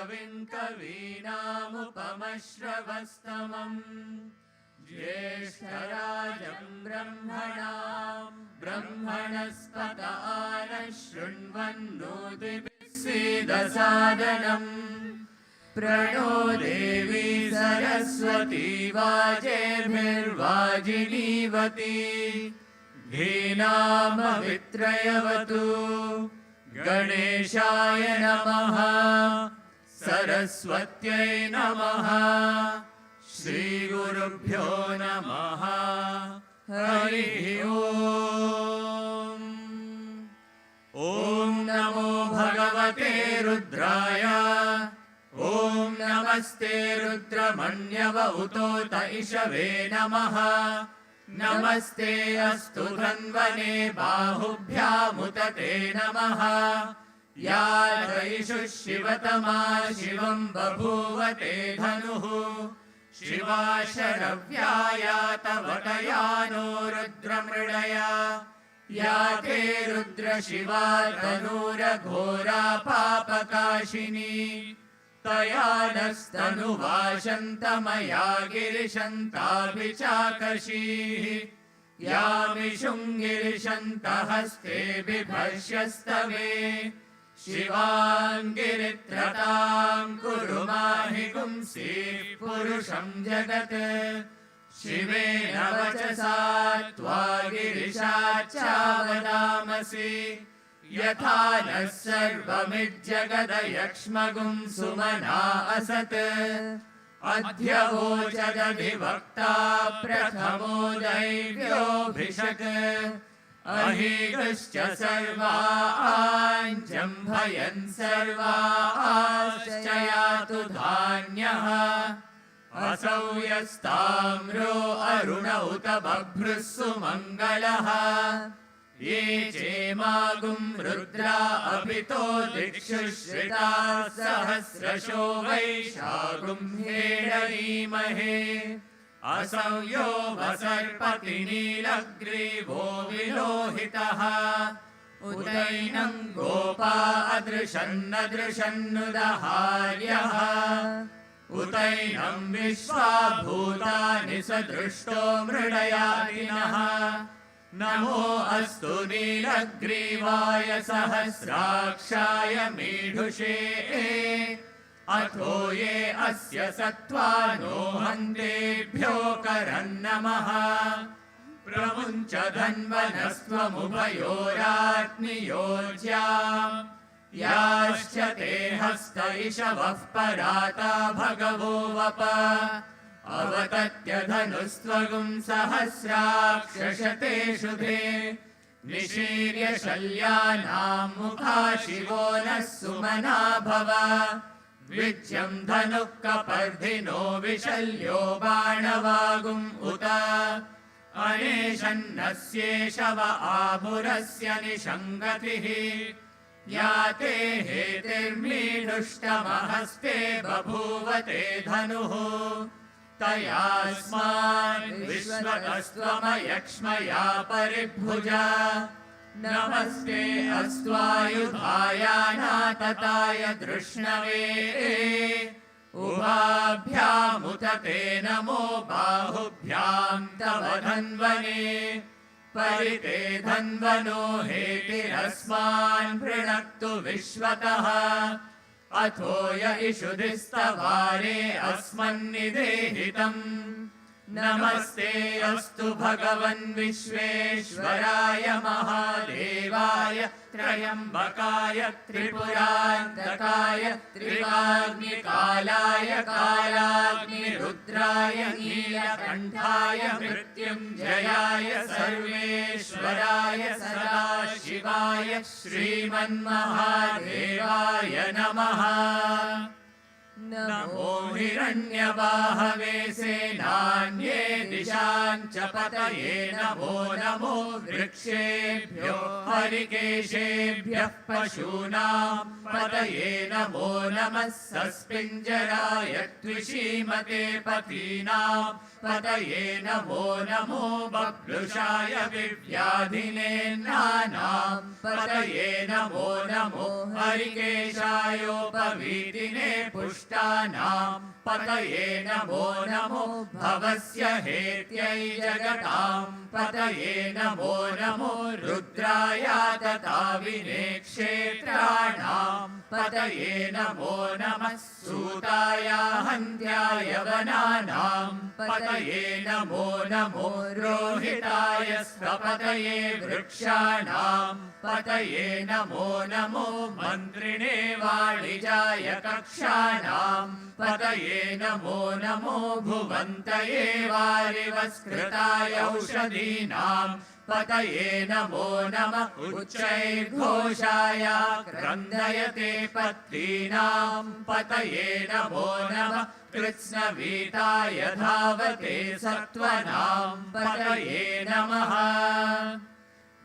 कविं कवीनामुपमश्रवस्तमम् ज्येष्ठराजं ब्रह्मणस्पत आनः शृण्वन्नोतिभिः सीदसादनम् प्रणो देवी सरस्वती वाजेभिर्वाजिनीवती धीनामवित्रयवतु गणेशाय नमः सरस्वत्यै नमः श्रीगुरुभ्यो नमः हरिः ओम्। ॐ नमो भगवते रुद्राय ॐ नमस्ते रुद्रमन्यवहुतोत इषवे नमः नमस्ते अस्तु धन्वने बाहुभ्यामुत ते नमः या त्रयिषु शिवतमा शिवं बभूव ते धनुः शिवा शरव्या या तव तयानो रुद्रमृडया या ते रुद्रशिवा तनूरघोरा पापकाशिनी तया नस्तनुवाशन्तमया गिरिशन्ताभिचाकशीः यामिषुङ्गिरिशन्तहस्ते बिभर्ष्यस्तवे शिवाङ्गिरित्रतां कुरु माहि पुंसीः पुरुषं जगत् शिवेन वचसा त्वा गिरिशाच्चावदामसि यथा नः सर्वमिज्जगदयक्ष्मगुं सुमना असत् अद्य वोचदधिवक्ता प्रथमो दैव्योऽभिषक् अहीगश्च सर्वाञ्जम्भयन् सर्वाश्च यातु धान्यः असौ यस्ताम्रो अरुण उत बभ्रुः सुमङ्गलः ये चेमागुं रुद्रा अभितो दिक्षु श्रिता सहस्रशो वैशागुं हेडनीमहे असौ यो वसर्पति नीलग्रीवो विलोहितः उदैनं गोपा अदृशन्नदृशन्नुदहार्यः उदैनं विश्वा भूतानि सदृष्टो मृडयादिनः नमो अस्तु नीलग्रीवाय सहस्राक्षाय मीढुषे अथो ये अस्य सत्त्वानो हन्तेभ्यो करन्नमः प्रमुञ्च धन्वनस्त्वमुभयोराग्नियोज्याम् याश्च ते हस्त इषवः पराता भगवो वप अवतत्य धनुस्त्वगुं सहस्राक्षशते शुभे निशीर्य शल्यानां मुखा शिवो नः सुमना भव द्विज्यं धनुः कपर्धिनो विशल्यो बाणवागुम् उत अनेशन्नस्येषव आभुरस्य निषङ्गतिः या ते हेतिर्मीढुष्टमहस्ते बभूवते धनुः तयास्मान् विश्वतस्त्वमयक्ष्मया परिभुजा नमस्ते अस्त्वायुधायानातताय धृष्णवे उभाभ्यामुत ते नमो बाहुभ्यां तव धन्वने परिते धन्वनो हेतिरस्मान् वृणक्तु विश्वतः अथो य इषुधिस्तवारे अस्मन्निदेहितम् नमस्ते अस्तु भगवन् विश्वेश्वराय महादेवाय त्रयम्बकाय त्रिपुरान्तकाय त्रिकाग्निकालाय कालाग्निरुद्राय नीलकण्ठाय मृत्युञ्जयाय सर्वेश्वराय सदाशिवाय श्रीमन्महादेवाय नमः। नमो हिरण्यबाहवे सेनान्ये दिशाञ्च पतये नमो नमो वृक्षेभ्यो हरिकेशेभ्यः पशूनां पतये नमो नमः सस्पिञ्जराय त्विषीमते पतीनां पतये नमो नमो बभ्रुषाय विव्याधिनेन्नानां पतये नमो नमो हरिकेशायोपवीतिने पुष्टानां पतये नमो नमो भवस्य हेत्यै जगतां पतये नमो नमो रुद्रायातताविने क्षेत्राणां पतये नमो नमः सूताय हन्त्याय वनानां पतये नमो नमो रोहिताय स्वपतये वृक्षाणां पतये नमो नमो मन्त्रिणे वाणिजाय कक्षाणां पतये नमो नमो भुवन्तये वारिवस्कृताय औषधीनां पतये नमो नमः उच्चैर्घोषाय क्रन्दयते पत्नीनां पतये नमो नमः कृत्स्नवीताय धावते सत्त्वनां पतये नमः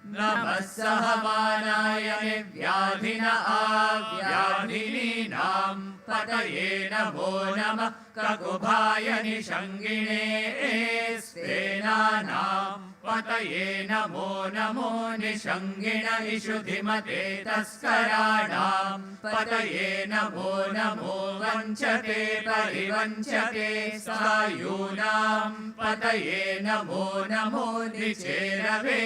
नमः सहमानाय व्याधिन आव्याधिनीनां पतये नमो नमः ककुभाय निषङ्गिणे स्तेनानां पतये नमो नमो निषङ्गिण इषुधिमते तस्कराणां पतये नमो नमो वञ्चते परिवञ्चते सायूनां पतये नमो नमो निचेरवे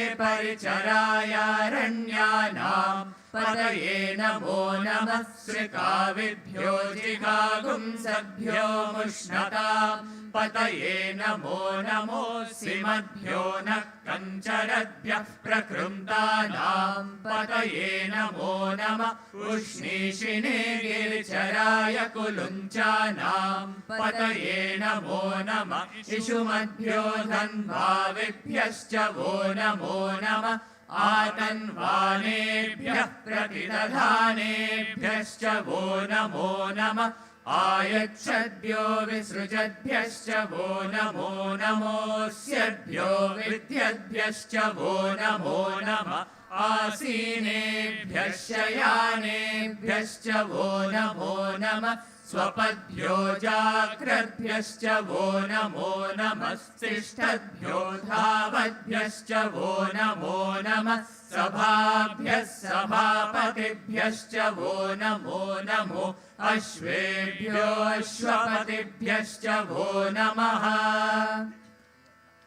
परिचरायारण्यानां पतये नमो नमः श्रिकाविभ्यो जिगागुंसभ्यो मुष्णतां पतये नमो नमो सिमद्भ्यो न कञ्चरद्भ्यः प्रकृन्तानां पतये नमो नमः उष्णीषिणे गिरिचराय कुलुञ्चानां पतये नमो नमः इषुमद्भ्यो धन्वाविभ्यश्च वो नमो नमः आतन्वानेभ्यः प्रतिदधानेभ्यश्च वो नमो नमः आयच्छद्भ्यो विसृजद्भ्यश्च वो नमो नमोऽस्यद्भ्यो विद्यद्भ्यश्च वो नमो नमः आसीनेभ्यः शयानेभ्यश्च वो नमो नमः स्वपद्भ्यो जाग्रद्भ्यश्च वो नमो नमः तिष्ठद्भ्यो धावद्भ्यश्च वो नमो नमः सभाभ्यः सभापतिभ्यश्च वो नमो नमो अश्वेभ्यो अश्वपतिभ्यश्च वो नमः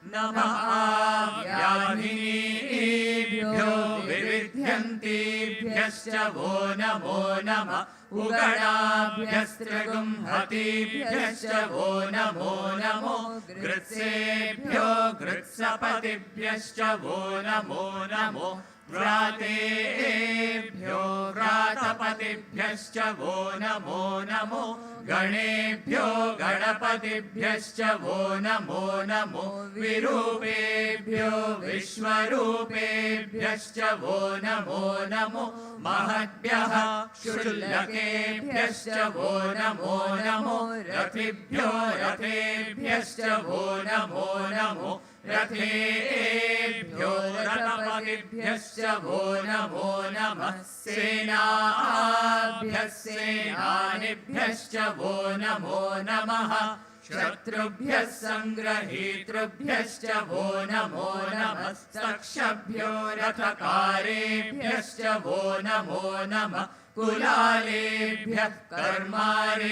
नमः व्याधिनीभ्यो विविध्यन्तीभ्यश्च वो नमो नमः उगणाभ्यस्त्रिगुंहतीभ्यश्च वो नमो नमो गृत्सेभ्यो गृत्सपतिभ्यश्च वो नमो नमो व्रातेभ्यो व्रातपतिभ्यश्च वो नमो नमो गणेभ्यो गणपतिभ्यश्च वो नमो नमो विरूपेभ्यो विश्वरूपेभ्यश्च वो नमो नमो महद्भ्यः शुल्लकेभ्यश्च वो नमो नमो रथिभ्यो रथेभ्यश्च वो नमो नमो रथेभ्यो रथपतिभ्यश्च वो नमो नमः सेनाभ्यः सेनानिभ्यश्च वो नमो नमः शत्रुभ्यः सङ्ग्रहीतृभ्यश्च वो नमो नमः सक्षभ्यो रथकारेभ्यश्च वो नमो नमः कुलालेभ्यः कर्मारेभ्यश्च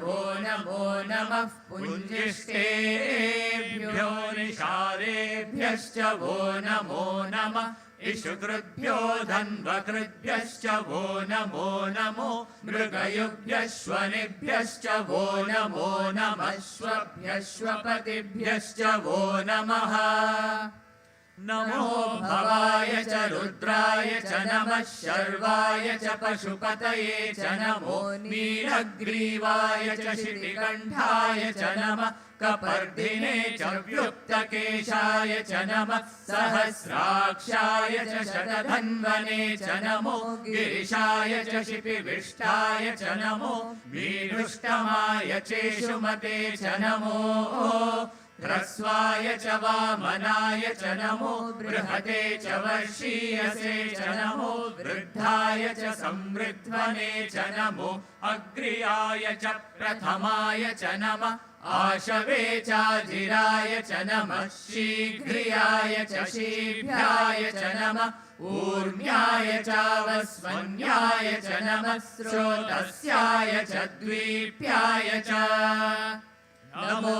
वो नमो नमः पुञ्जिष्टेभ्यो निषादेभ्यश्च वो नमो नमः इषुकृद्भ्यो धन्वकृद्भ्यश्च वो नमो नमो मृगयुभ्यश्वनिभ्यश्च वो नमो नमः श्वभ्यश्वपतिभ्यश्च वो नमः नमो भवाय च रुद्राय च नमः शर्वाय च पशुपतये च नमो नीलग्रीवाय च शितिकण्ठाय च नमः कपर्दिने च व्युक्तकेशाय च नमः सहस्राक्षाय च शतधन्वने च नमो गिरिशाय च शिपिविष्टाय च नमो वीरुष्टमाय चेषुमते च नमो ह्रस्वाय च वामनाय च नमो बृहते च वर्षीयसे च नमो वृद्धाय च संवृध्वने च नमो अग्र्याय च प्रथमाय च नमः आशवे चाजिराय च नमः शीघ्रियाय च शीभ्याय च नमः ऊर्म्याय चावस्वन्याय च नमः स्रोतस्याय च द्वीप्याय च नमो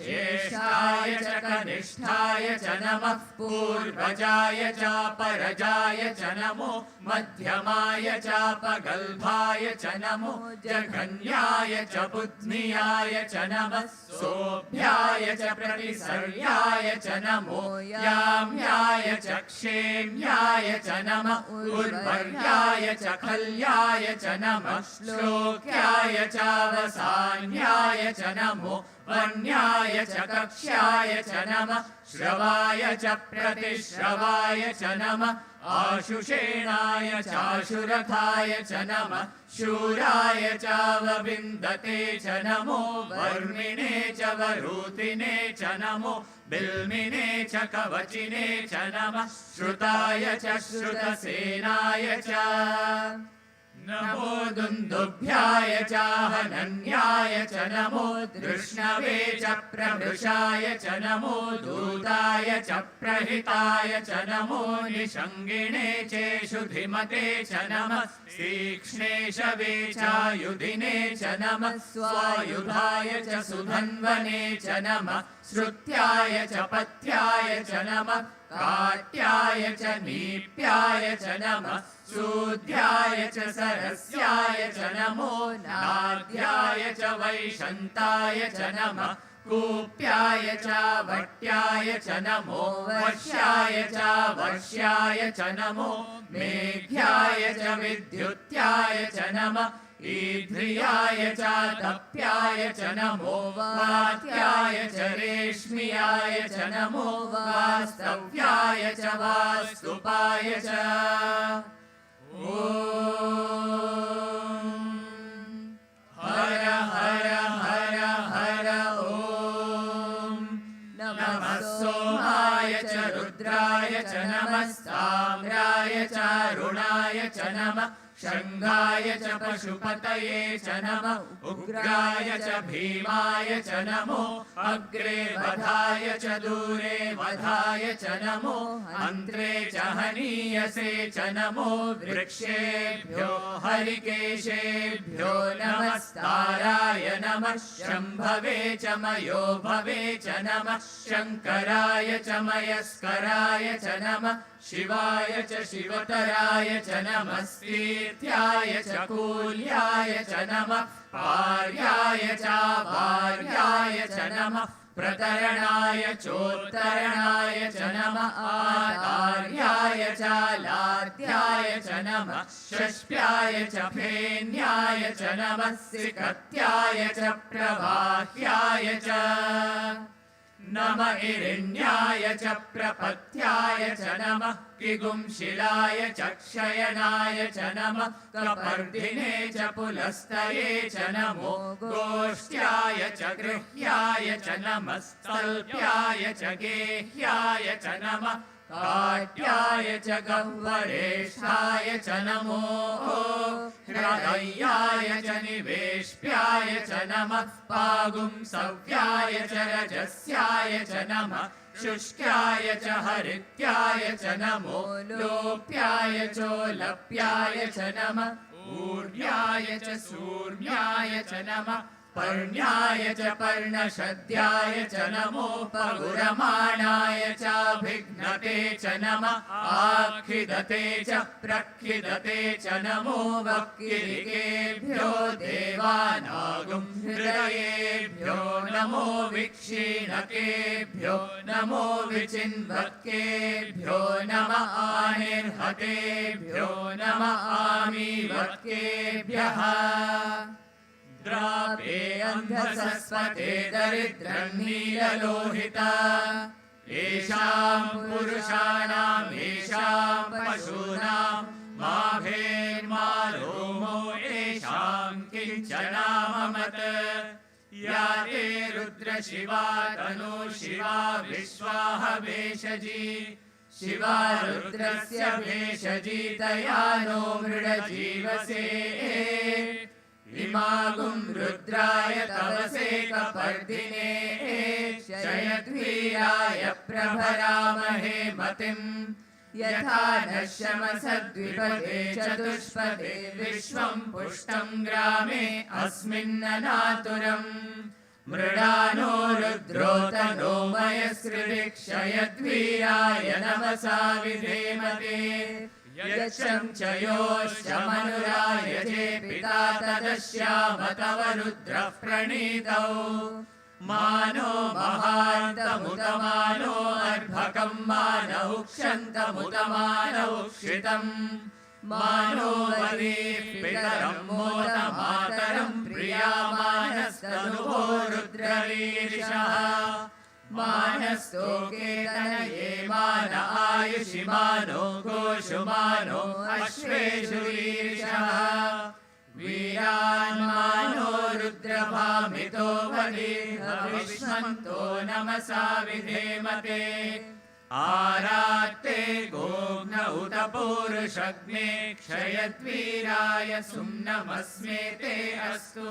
ज्येष्ठाय च कनिष्ठाय च नमः पूर्वजाय चापरजाय च नमो मध्यमाय चापगल्भाय च नमो जघन्याय च बुध्नियाय च नमः सोऽभ्याय च प्रतिसर्याय च नमो याम्याय च क्षेम्याय च नमः उर्वर्याय च खल्याय च नमः श्लोक्याय चावसान्याय च नमो वन्याय च कक्ष्याय च नमः श्रवाय च प्रतिश्रवाय च नमः आशुषेणाय चाशुरथाय च नमः शूराय चावविन्दते च नमो वर्मिणे च वरूतिने च नमो बिल्मिने च कवचिने च नमः श्रुताय च श्रुतसेनाय च नमो दुन्दुभ्याय चाहनन्याय च नमो कृष्णवे च प्रमृषाय च नमो दूताय च प्रहिताय च नमो निषङ्गिणे चेषुधिमते च नमः तीक्ष्णेशवे चायुधिने च नमः स्वायुधाय च सुधन्वने च नमः श्रुत्याय च पथ्याय च नमः काट्याय च नीप्याय च नमः शूद्याय च सरस्याय च नमो नाद्याय च वैशन्ताय च नमः कूप्याय च वट्याय च नमो वर्ष्याय च वर्ष्याय च नमो मेघ्याय च विद्युत्याय च नमः ईध्रियाय च तप्याय च नमो वात्याय च रेश्मियाय च नमो वास्तव्याय च वास्तुपाय च ॐ हर हर हर हर ॐ नमः सोमाय च रुद्राय च नमः साम्राय च अरुणाय च नमः शृङ्गाय च पशुपतये च नमः उग्राय च भीमाय च नमो अग्रे वधाय च दूरे वधाय च नमो अन्त्रे च हनीयसे च नमो वृक्षेभ्यो हरिकेशेभ्यो नमस्ताराय नमः शम्भवे च मयो भवे च नमः शङ्कराय च मयस्कराय च नमः शिवाय च शिवतराय च नमः तीर्थ्याय च कूल्याय च नमः पार्याय च वार्याय च नमः प्रतरणाय चोत्तरणाय च नमः आधार्याय च लाद्याय च नमः षष्प्याय च फेन्याय च नमः सिकत्याय च प्रवाह्याय च नमः इरिण्याय च प्रपत्याय च नमः किगुंशिलाय च क्षयनाय च नमः कपर्दिने च पुलस्तये च नमो गोष्ठ्याय च गृह्याय च नमः स्तल्प्याय च गेह्याय च नमः काट्याय च गह्वरेष्ठाय च नमो हृदयाय च निवेश्याय च नमः पागुंसव्याय च रजस्याय च नमः शुष्क्याय च हरित्याय च नमो लोप्याय चोलप्याय च नमः ऊर्याय च सूर्याय च नमः पर्ण्याय च पर्णशद्याय च नमो पगुरमाणाय चाभिघ्नते च नमः आखिदते च प्रखिदते च नमो वक्किरिकेभ्यो देवानागुं हृदयेभ्यो नमो विक्षीणकेभ्यो नमो विचिन्वत्केभ्यो नमः आनिर्हतेभ्यो नमः आमीवत्केभ्यः द्रापे अन्धसस्वते दरिद्रं नीललोहिता येषां पुरुषाणां येषां पशूनां माभेर्मा रोमो येषां किञ्चनाममत या ते रुद्रशिवा तनु शिवा विश्वाह भेषजी शिवा रुद्रस्य भेषजी तया नो मृडजीवसे इमागुं रुद्राय तवसे कपर्दिने शयद्वीराय प्रभरामहे मतिम् यथा नश्यमसद्विपदे चतुष्पदे विश्वं पुष्टं ग्रामे अस्मिन्ननातुरम् मृडानो रुद्रोतनो मयस्कृदिक्षयद्वीराय नमसा विधेमते यच्छं च योश्च मनुरायजे पिता तदश्याम तव रुद्रः प्रणीतौ मानो महान्तमुतमानो अर्भकं मानौ क्षन्तमुतमानौ क्षितम् मानो वरीः पितरं मोदमातरं प्रियामानस्तनुभो रुद्रवीरिषः मानस्तोके तनये मान आयुषि मानो गोषु मानो अश्वेषु वीरिषः वीरान् मानो रुद्रभामितो वरीह विष्मन्तो नमसा विधेमते आरात्ते गोघ्न उत पूरुषग्ने क्षयद्वीराय सुम्नमस्मेते अस्तु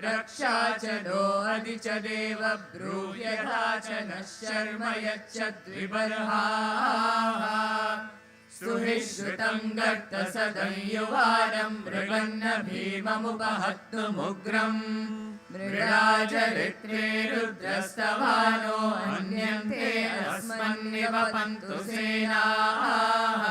रक्षा च नो अधि च देव ब्रूह्यथा च नः शर्म यच्छद्विबर्हाः सुहिश्रुतं गर्तसदं युवानं मृगन्न भीममुपहत्तुमुग्रम् मृडाचरित्रे रुद्रस्तवानो अन्यन्ते अस्मन्निवपन्तु सेनाः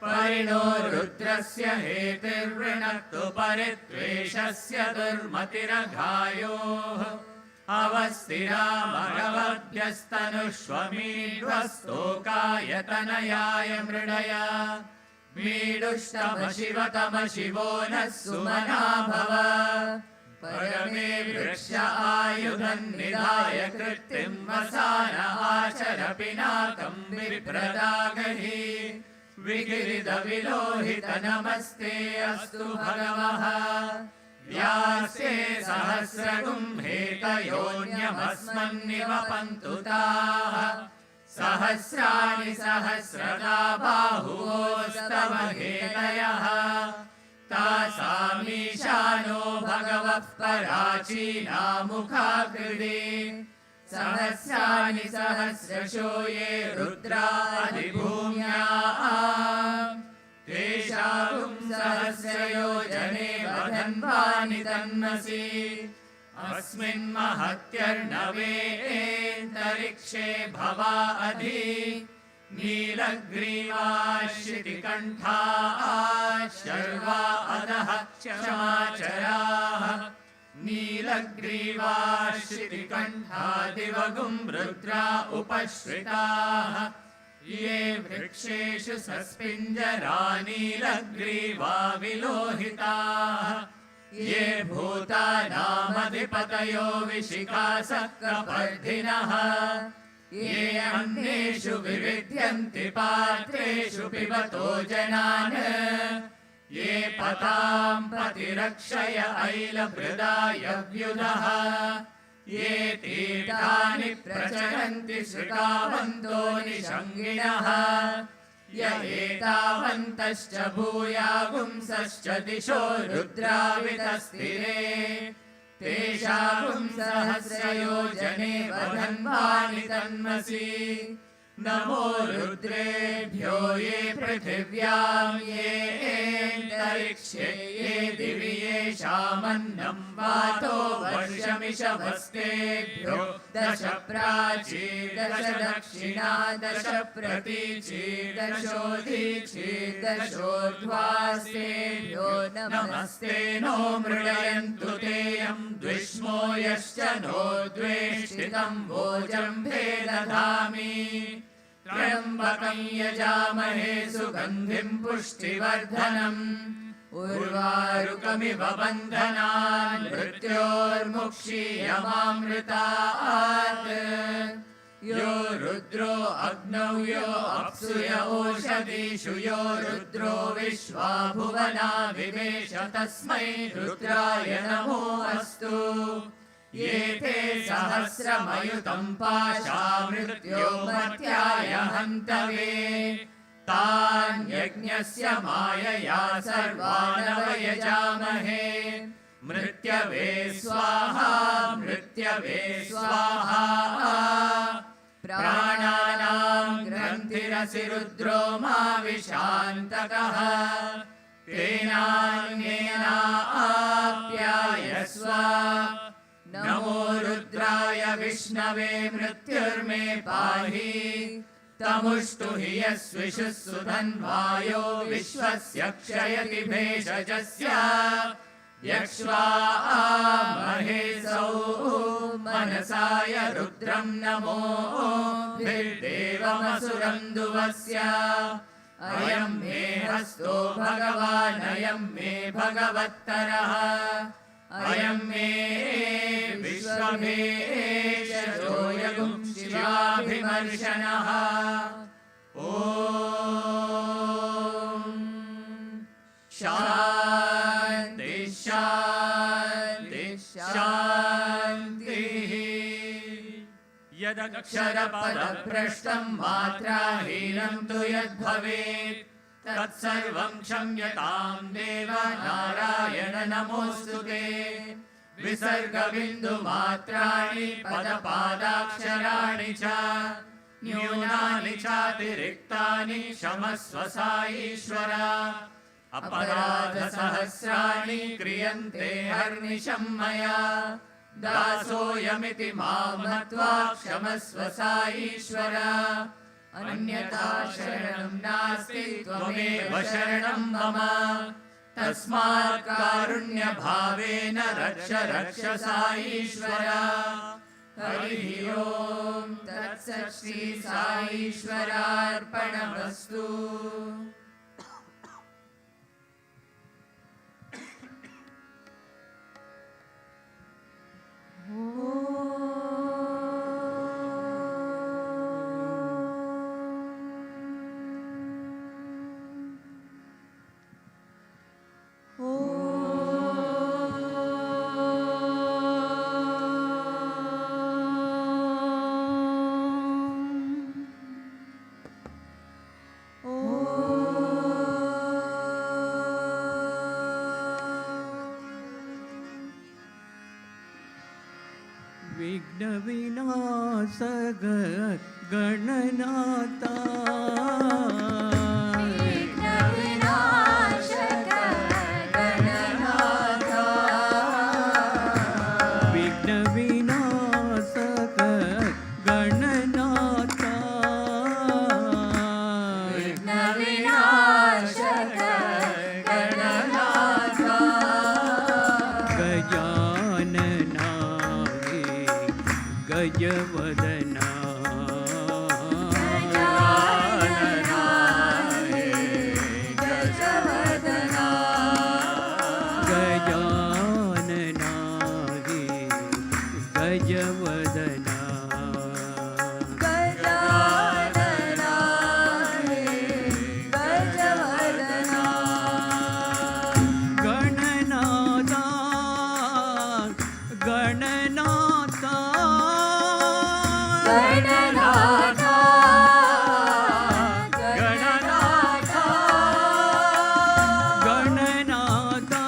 परिणो रुद्रस्य हेतिर्वृणक्तु परित्वेषस्य दुर्मतिरघायोः अवस्थिरामरवभ्यस्तनुष्वमीढ्वस्तोकायतनयाय मृडय मीडुष्टमशिवतम शिवो नः सुमना भव परमे वृक्ष आयुधन्निधाय कृत्तिं वसान आचर पिनाकं विप्रदागहि विगिरिदविलोहित नमस्ते अस्तु भगवः व्यासे सहस्रगुं हेतयोऽन्यमस्मन्निवपन्तु ताः सहस्राणि सहस्रदा बाहुवोस्तव हेतयः तासामीशानो भगवः पराचीनामुखाकृति सहस्राणि सहस्रशो ये रुद्रादिभूम्याः तेषां सहस्रयोजने वधन्वानि तन्मसि अस्मिन् महत्यर्णवेन्तरिक्षे भवा अधि नीलग्रीवाश्रितिकण्ठाः शर्वा अधः क्षमाचराः नीलग्रीवाश्रितिकण्ठादिवगुं रुद्रा उपश्रिताः ये वृक्षेषु सस्पिञ्जरा नीलग्रीवा विलोहिताः ये भूतानामधिपतयो विशिखासक्रपर्धिनः ये अन्येषु विविध्यन्ति पात्रेषु पिबतो जनान् ये पतां प्रतिरक्षय ऐलभृदायव्युधः ये तीर्थानि प्रचरन्ति श्रुतावन्तो निषङ्गिणः य एतावन्तश्च भूयागुंसश्च दिशो रुद्रावितस्थिरे तेषां सहस्रयोजने वधन्वानि तन्मसि नमो रुद्रेभ्यो ये पृथिव्यां ये अन्तरिक्षे ये दिवि येषामन्नं वातो वर्षमिषवस्तेभ्यो दश प्राची दश दक्षिणा दश प्रतीची दशोदीची दशोर्ध्वास्तेभ्यो नमस्ते नो मृडयन्तु तेऽयं द्विष्मो यश्च नो द्वेष्टितं वोजम्भे दधामि त्र्यम्बकं यजामहे सुगन्धिं पुष्टिवर्धनम् उर्वारुकमिव बन्धनान् मृत्योर्मुक्षीयमामृतात् यो रुद्रो अग्नौ यो अप्सु य ओषधीषु यो रुद्रो विश्वा भुवना विवेश तस्मै रुद्राय नमो अस्तु। ये ते सहस्रमयुतं पाशा मृत्यो मर्त्याय हन्तवे तान् यज्ञस्य मायया सर्वानवयजामहे। मृत्यवे स्वाहा मृत्यवे स्वाहा। प्राणानां ग्रन्थिरसि रुद्रो मा विशान्तकः तेनान्येनाप्यायस्व। नमो रुद्राय विष्णवे मृत्युर्मे पाहि। तमुष्टु हि यस्विषुः सुधन्वायो विश्वस्य क्षयति भेषजस्य। यक्ष्वामहेसौ मनसाय रुद्रं नमो भिर्देवमसुरं दुवस्य। अयं मे हस्तो भगवान् अयं मे भगवत्तरः। अयं मे विश्वमेशो यगुं शिवाभिमर्शनः। ॐ शान्ति शान्ति शान्तिः। यदक्षरपदभ्रष्टं मात्राहीनं तु यद्भवेत् तत्सर्वं क्षम्यतां देव नारायण नमोऽस्तु ते। विसर्गबिन्दुमात्राणि पदपादाक्षराणि च न्यूनानि चातिरिक्तानि क्षमस्व साईश्वर। अपराधसहस्राणि क्रियन्ते हर्निशं मया दासोऽयमिति मां मत्वा क्षमस्व साईश्वर। अन्यथा शरणं नास्ति त्वमेव शरणं मम। तस्मात् कारुण्यभावेन रक्ष रक्ष साईश्वर। हरिः ओं तत्सत् श्री साईश्वरार्पणमस्तु। विघ्नविनाशक गणनाथा। विघ्नविनाशक गणनाथा। विघ्नविनाशक गणनाथा। विघ्नविनाशक गणनाथा। गजानना गजवदना। गजानना गजवदना। गजानना गजवदना। गजानना गजवदना। गणनाथा गणनाथा। गणनाथा गणनाथा गणनाथा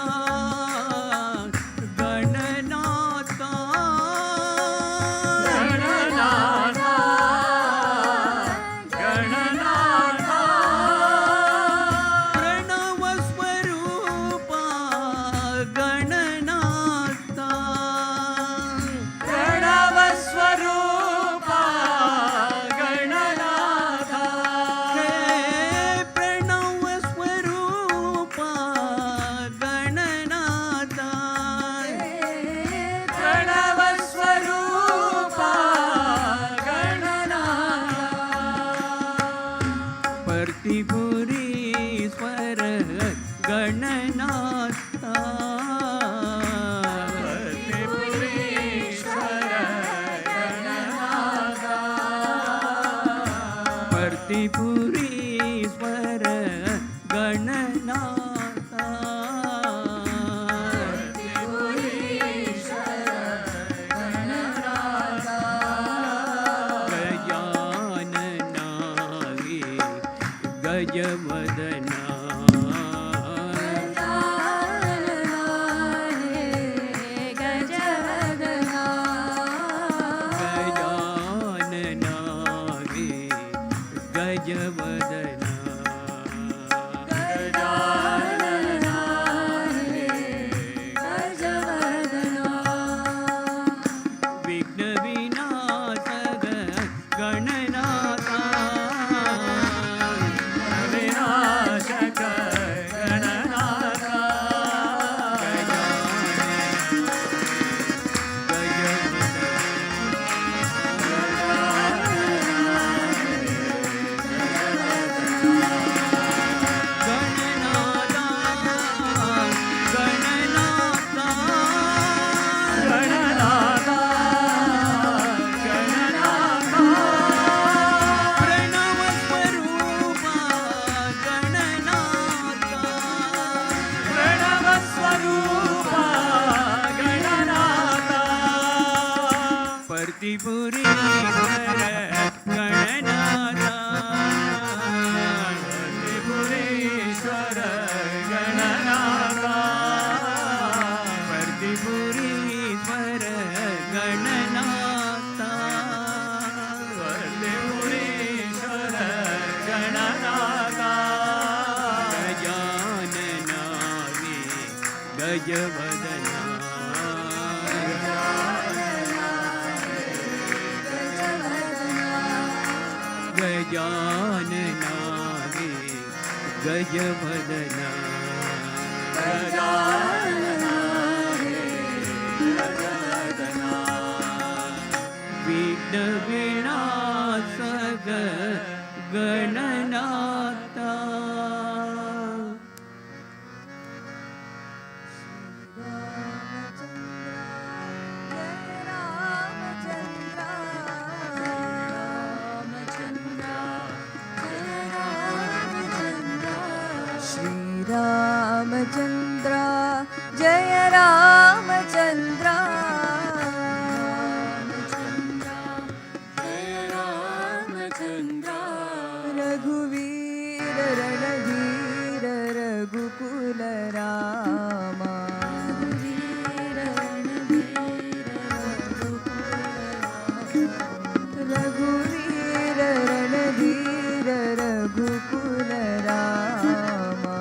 गणनाथा गणनाथा गणनाथा। प्रणवस्वरूपा गणनाथा। प्रणवस्वरूपा प्रतिपुरीश्वर गणनाथा गजवदना प्रतिपुरीश्वर गणनाथा प्रतिपुरीश्वर गणनाथा प्रतिपुरीश्वर गणनाथा प्रतिपुरीश्वर गणनाथा गजाननावे गजवदना गजाननावे गजवदना विघ्न विनाशक गणनाथा रामचंद्र जय रामचंद्र रघुवीर रणधीर रघुकुल रामा रघुवीर रणधीर रघुकुल रामा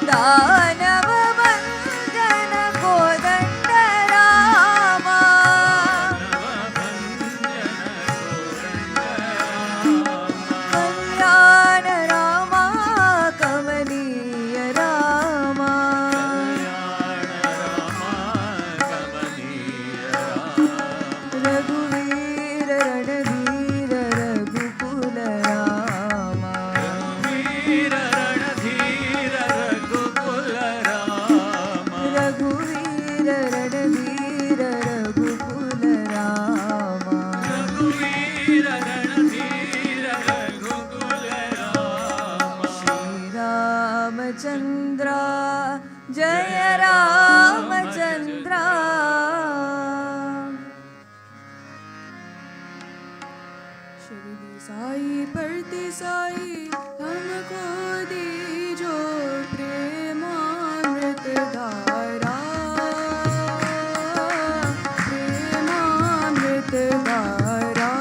दानव भञ्जन कोदण्ड राम कल्याण राम कमनीय राम रघुवीर रणधीर रघुकुल राम रघुवीर रणधीर रघुकुल राम श्री रामचंद्र जय रामचंद्र शिरडी साई परती साई हमको दीजो प्रेमामृत धारा प्रेमामृत धारा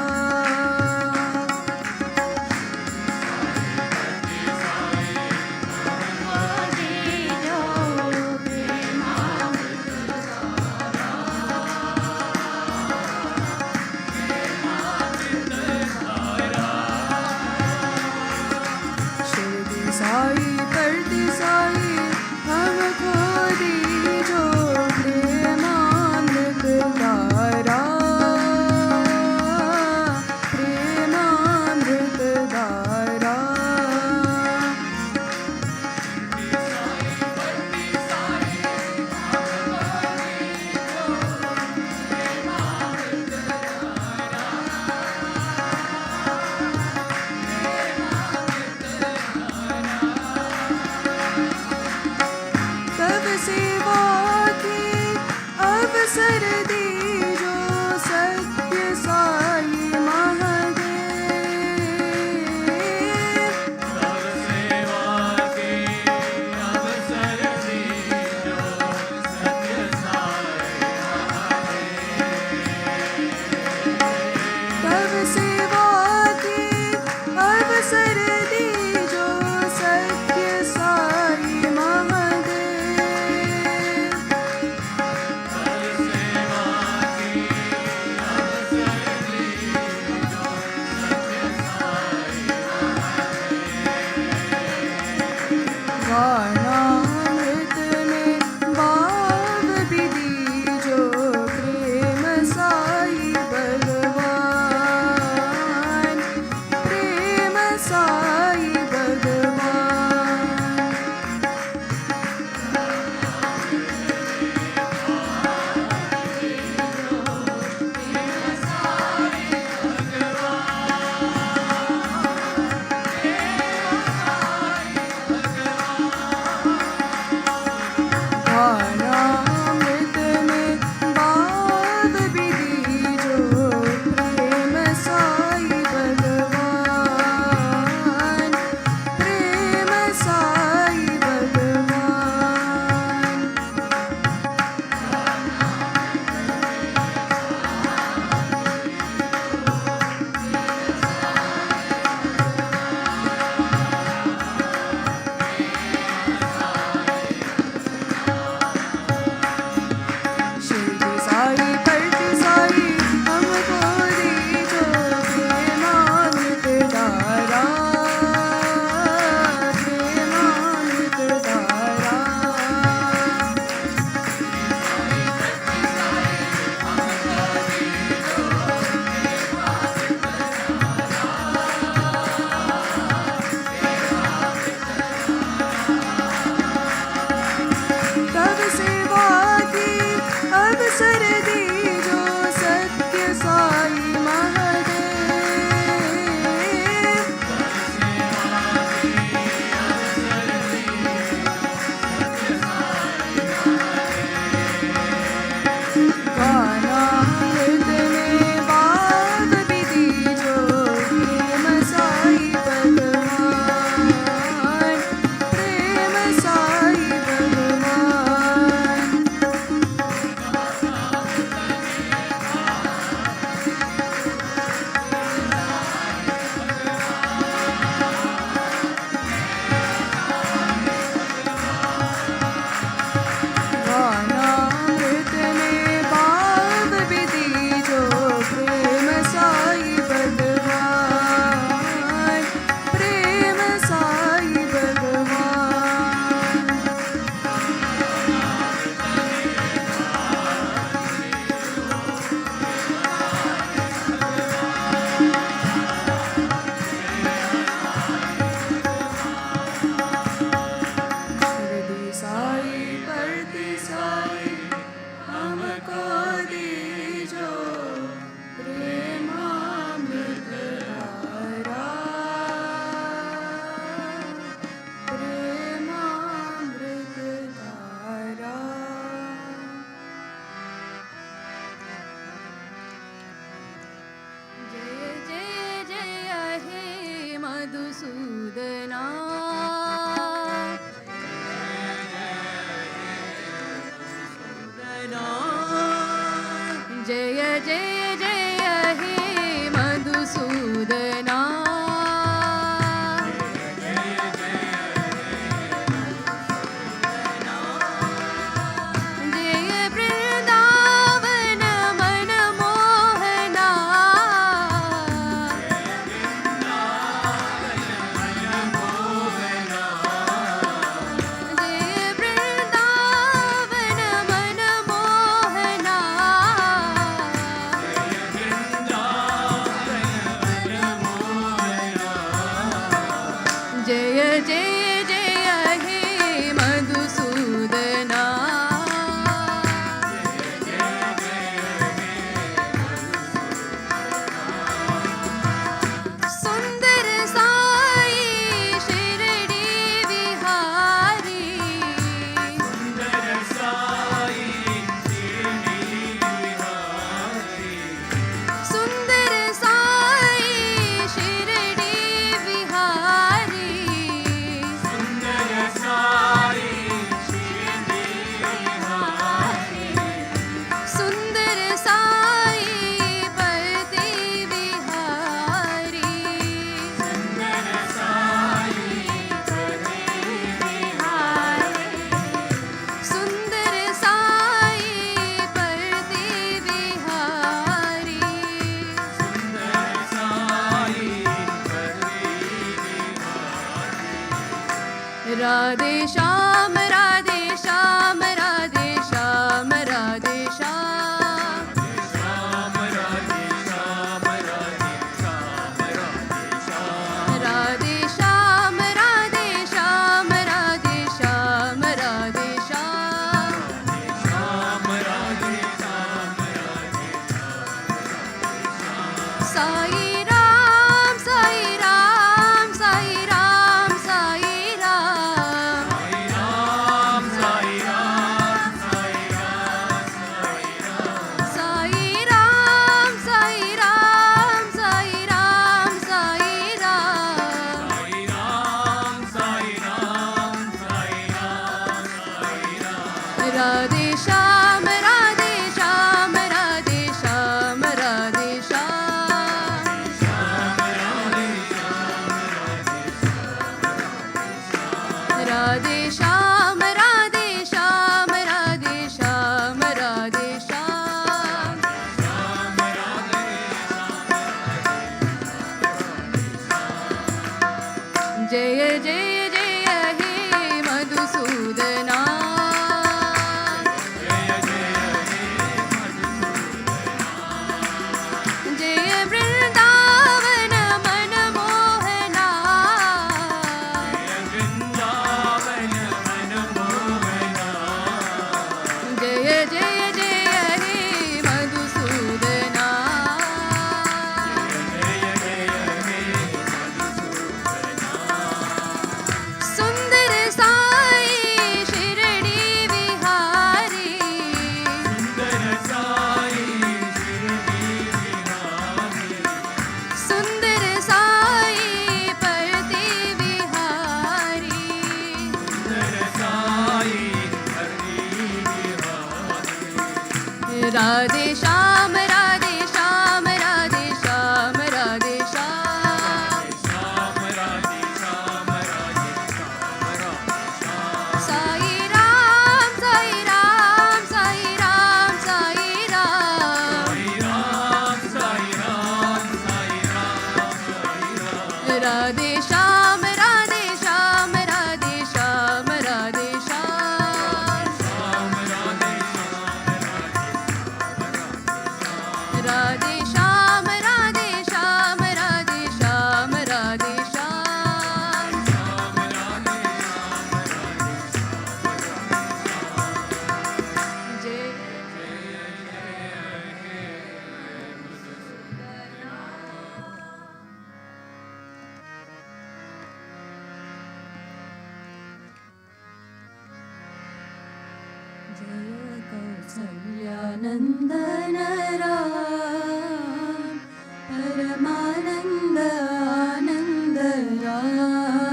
जय जय जय हे मधुसूदना जय वृंदावन मन मोहना जय वृंदावन मन मोहना जय जय जय हे मधुसूदना सुंदर साई शिरडी विहारी सुंदर साई शिरडी विहारी सुंदर साई परति विहारी सुंदर साई परति विहारी राधे श्याम राधे श्याम राधे श्याम राधे श्याम राधे श्याम राधे श्याम राधे श्याम राधे श्याम साई राम साई राम साई राम साई राम साई राम साई राम साई राम साई राम राधे श्याम राधे श्याम राधे श्याम राधे श्याम राधे श्याम राधे श्याम राधे श्याम राधे श्याम जय जय जय हे मधुसूदना जय वृंदावन मन मोहना जय जय जय हे मधुसूदना सुंदर साई शिरडी विहारी सुंदर साई परति विहारी राधे श्याम राधे श्याम राधे श्याम राधे श्याम साई राम साई राम साई राम साई राम राधे श्याम राधे श्याम राधे श्याम राधे श्याम राधे श्याम राधे श्याम राधे श्याम राधे श्याम जय जय कौसल्यानन्दन राम परमानन्द आनन्द राम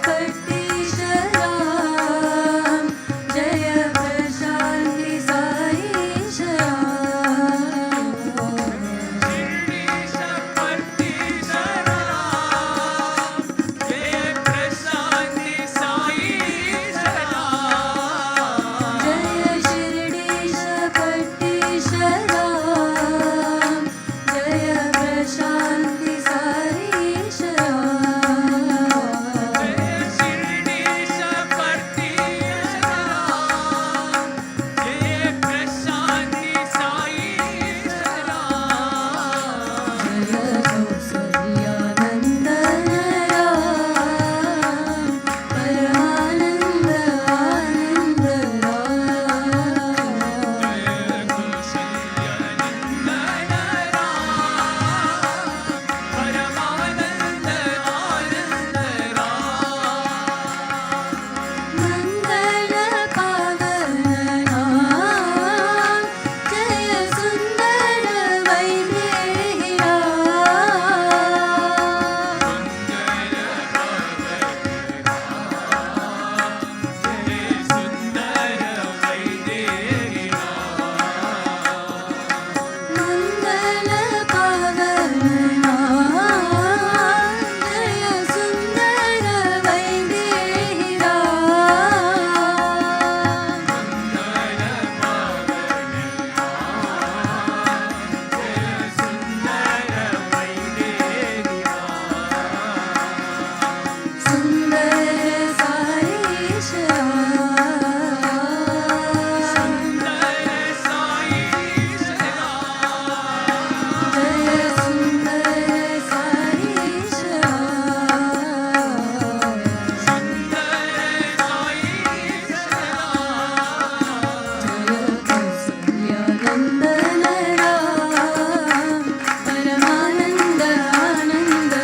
पट्टीशराम जय प्रशान्ति साईशराम शिर्डीश पट्टीशराम जय प्रशान्ति साईशराम जय शिर्डीश पट्टीशराम जय प्रशान्ति साईशराम शिर्डीश पट्टीशराम जय प्रशान्ति साईशराम जय कौसल्यानन्दन राम परमानन्द आनन्द मंगल पावन नाम जय सुंदर वैदेही मंगल पावन नाम जय सुंदर वैदेही सुंदर साईशराम जय सुंदर साईशराम जय कौसल्यानन्दन राम परमानन्द आनन्द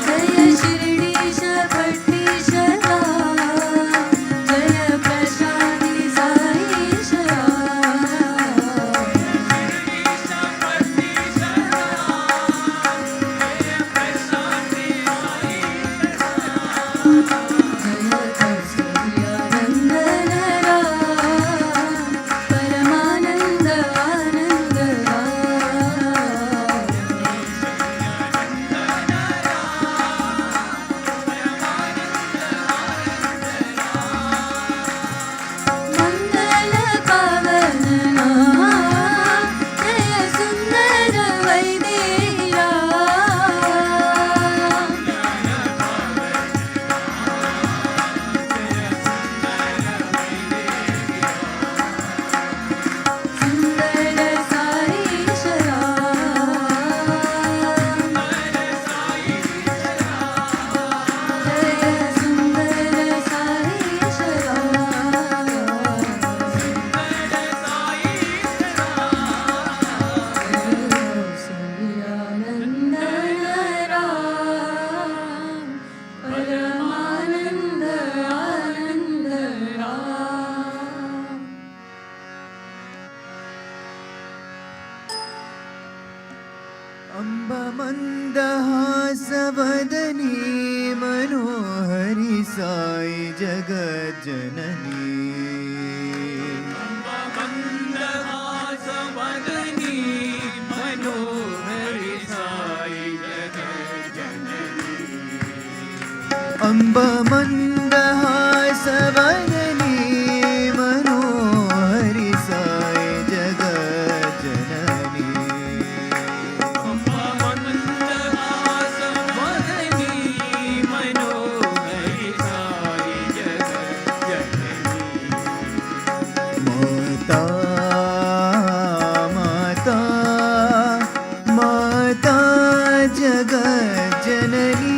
जय शिर्डीश पट्टीशराम जय प्रशान्ति साईशराम जय कौसल्यानन्दन राम परमानन्द आनन्द मंगल पावन नाम जय सुंदर वैदेही सुंदर साईशराम जय सुंदर कौसल्यानन्दन राम परमानन्द आनन्द अम्ब मन्दहासवदनी मनोहरि साई जगज्जननी मंदहासवदनी मनोहरि साई जगज्जननी अम्ब मन्दहासवदनी मनोहरि साई जगज्जननी मंदहासवदनी मनोहरि साई जगज्जननी माता माता माता जगज्जननी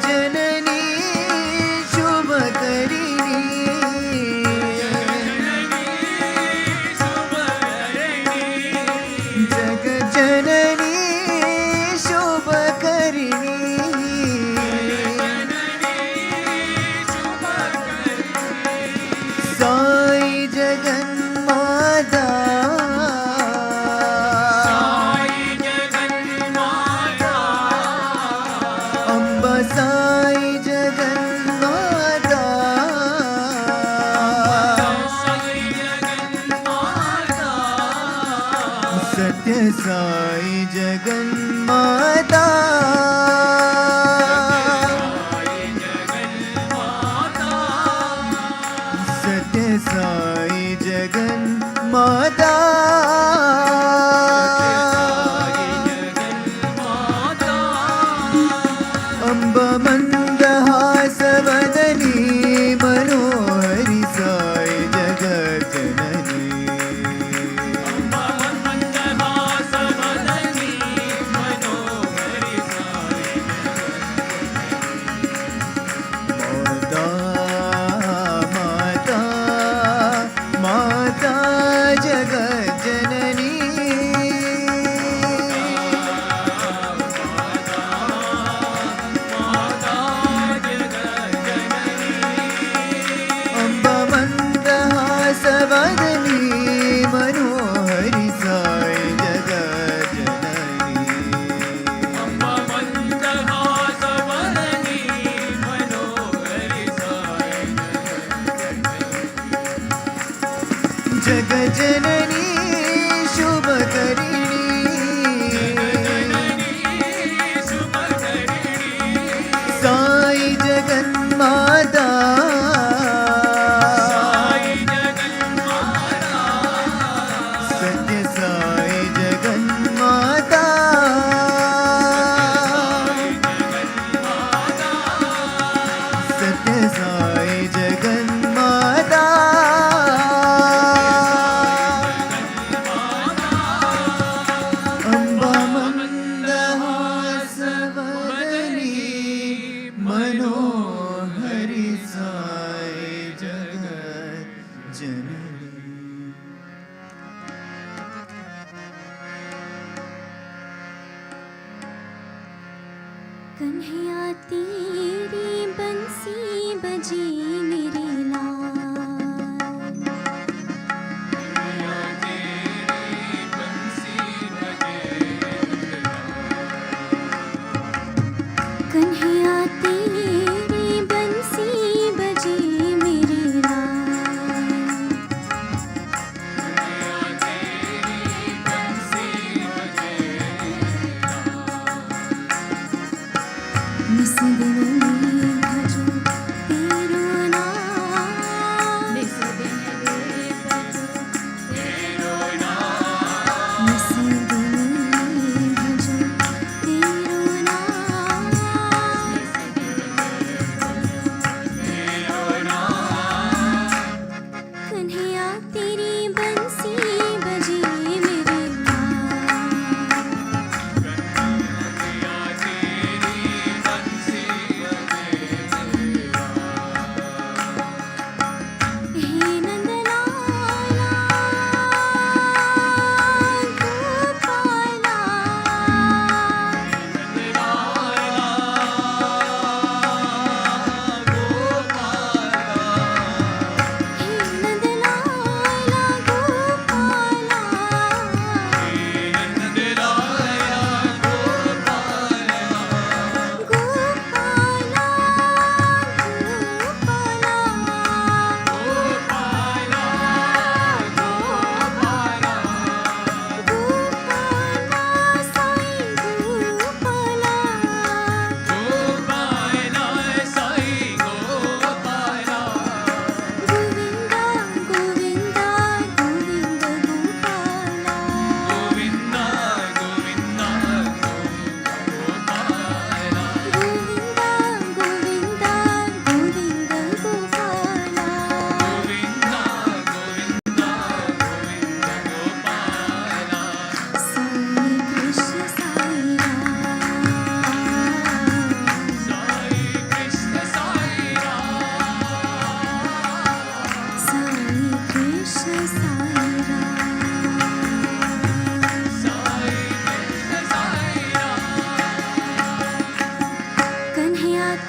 जननी शुभकरिणी जग जननी शुभकरिणी साई जगन्माता अम्बा साई जगन्माता सत्य साई जगन्माता सत्य साई जगन्माता अम्ब मन्दहासवदनी मनोहरि साई जगज्जननी माता माता माता जगज्जननी अम्ब मन्दहासवदनी मनोहरि साई जगज्जननी जगज्जननी शुभकरिणी साई जगन्माता सत्य साई जगन्माता सत्य साई जगन्माता अम्बा मन्दहासवदनी मनोहरि साई जगज्जननी कन्हैया तेरी बंसी बजी मेरी लाल कन्हैया तेरी बंसी बजी मेरी लाल निस दिन में भजो तेरो नाम निस दिन में भजो तेरो नाम निस दिन में भजो तेरो नाम कन्हैया तेरी बंसी बजी मेरे लाल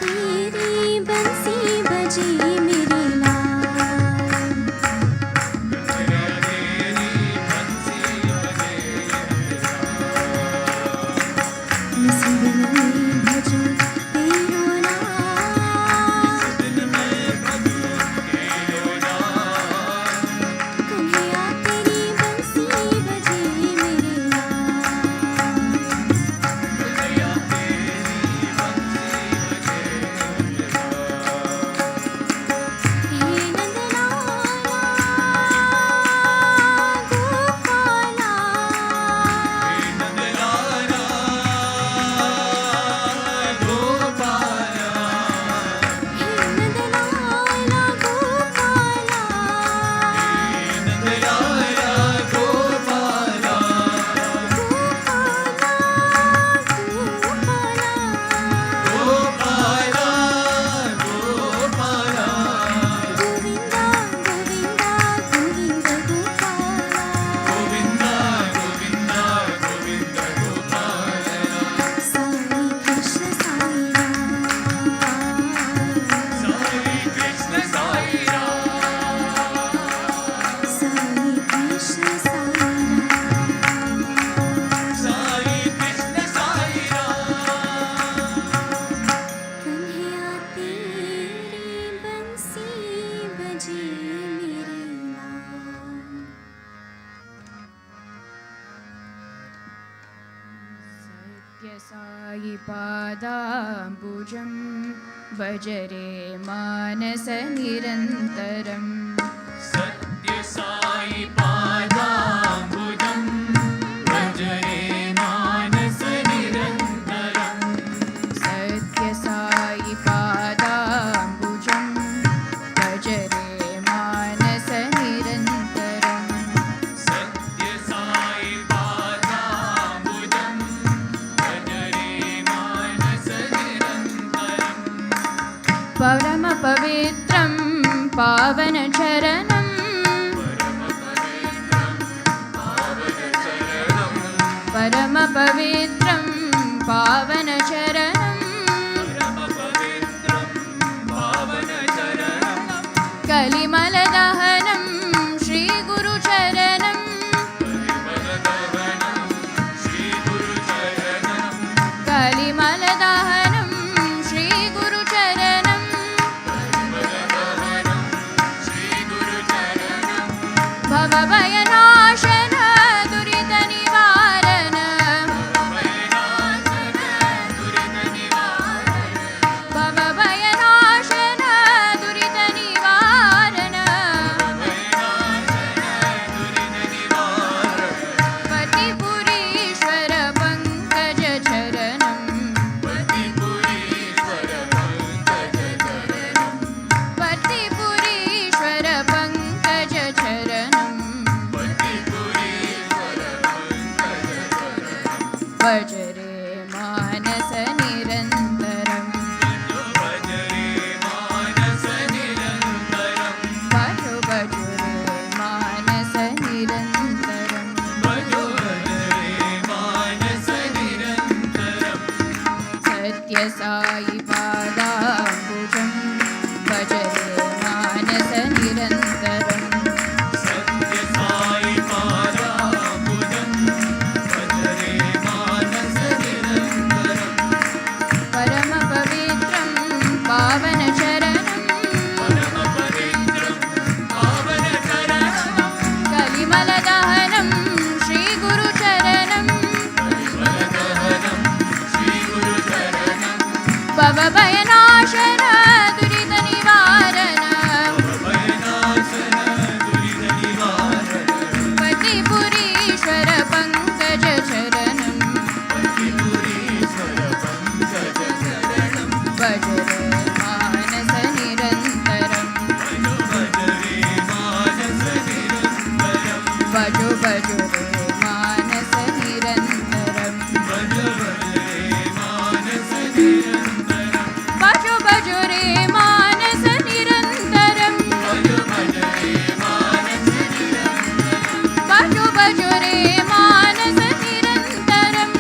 तेरी बंसी बजे मेरे लाल इस दिन में भजो तेरो नाम कन्हैया तेरी बंसी बजे मेरे हे नंदलाला गोपाला हे नंदलाला गोपाला गोविंदा गोविंदा गोविंद गोपाला साई कृष्ण साई साई कृष्ण कन्हैया तेरी बंसी बजे मेरे लाल सत्य साई पादाम्बुजं भजरे मानस निरन्तरं सत्य साई पादाम्बुजं भजरे मानस निरन्तरं सत्य साई पादाम्बुजं भजरे मानस निरन्तरं सत्य साई पादाम्बुजं भजरे मानस निरन्तरं परमपवित्रं पावनचरणं परमपवित्रं पावनचरणं कलिमलदहनं श्रीगुरुचरणं कलिमलदहनं श्रीगुरुचरणं भवभयनाशन दुरितनिवारण भवभयनाशन दुरितनिवारण पतिपुरीश्वर पङ्कजचरणं पतिपुरीश्वर पङ्कजचरणं भजरे मानस निरन्तरं भजो भजरे मानस निरन्तरं सत्य साई पादाम्बुजं भजरे मानस निरन्तरं परमपवित्रं पावनचरणं कलिमलदहनं श्रीगुरुचरणं भवभयनाशन दुरितनिवारण पतिपुरीश्वर पङ्कजचरणं भजरे मानस निरन्तरं भजो भजो रे मानस निरन्तरं भजो भजो रे मानस निरन्तरं भजो भजो रे मानस निरन्तरं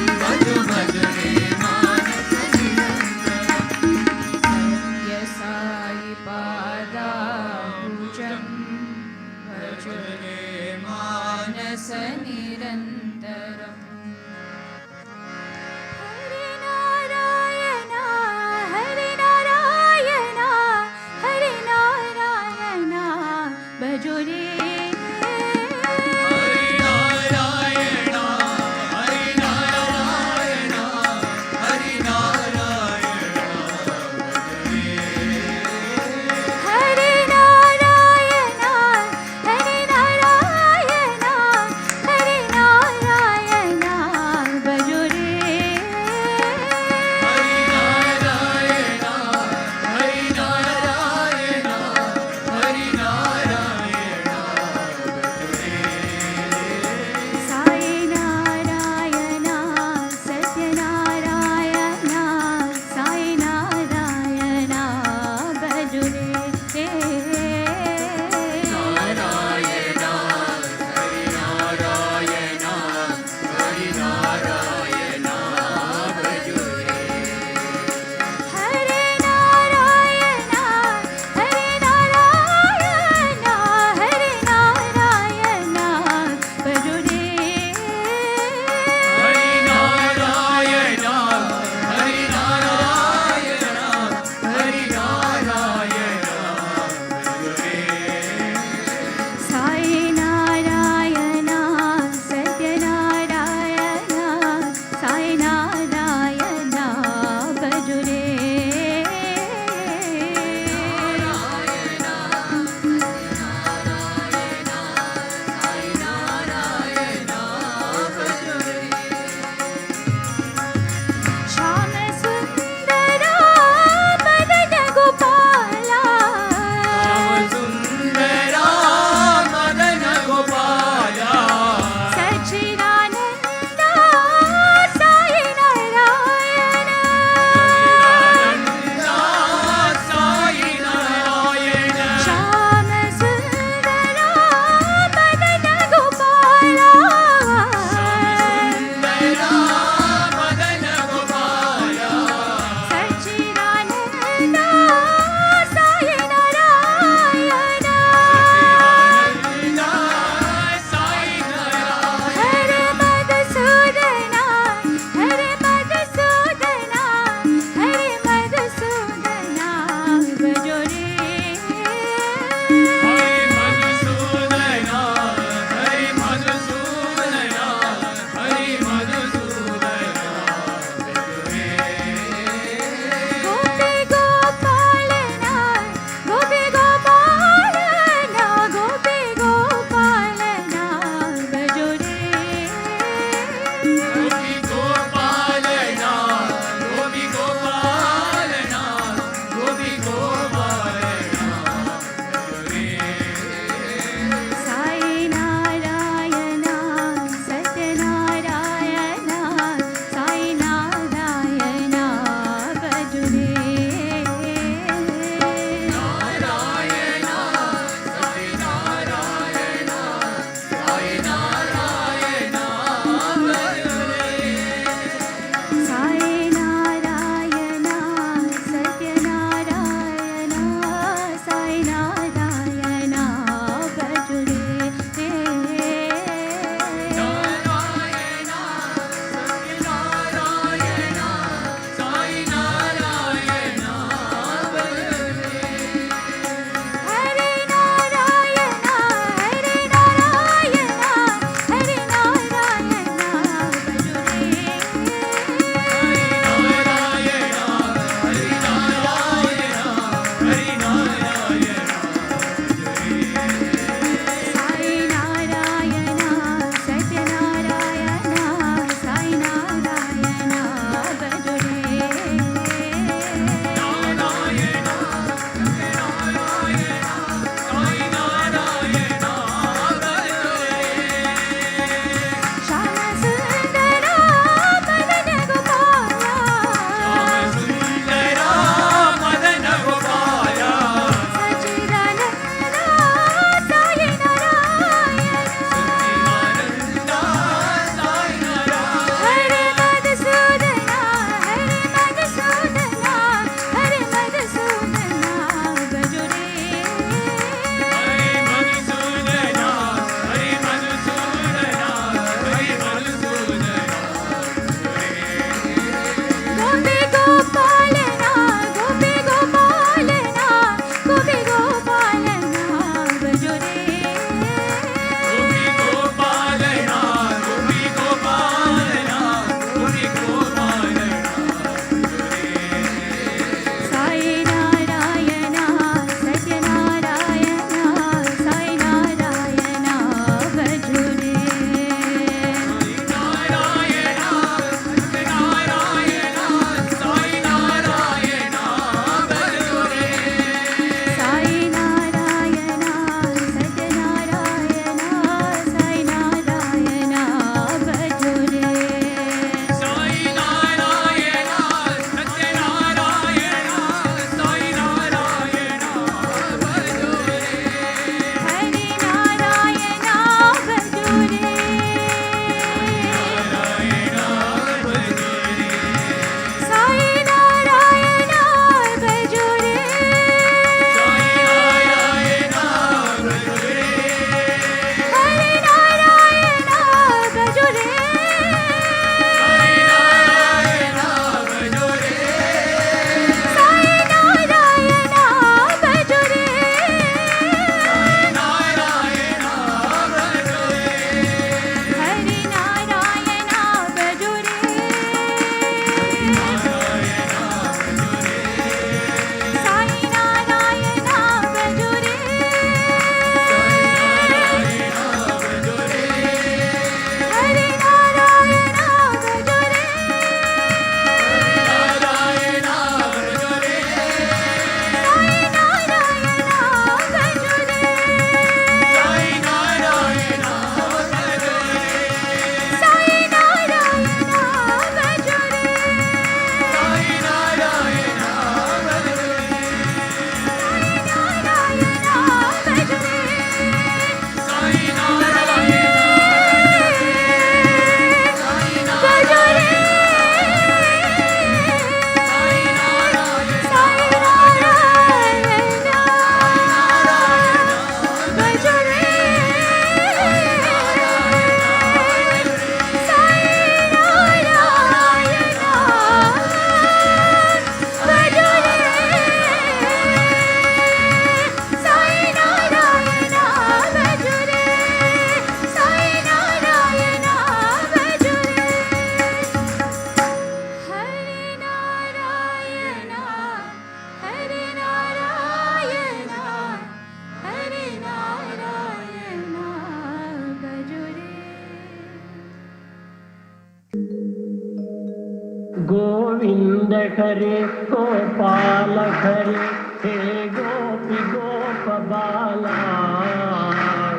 हरे गोपाल हरे हे गोपी गोप बाला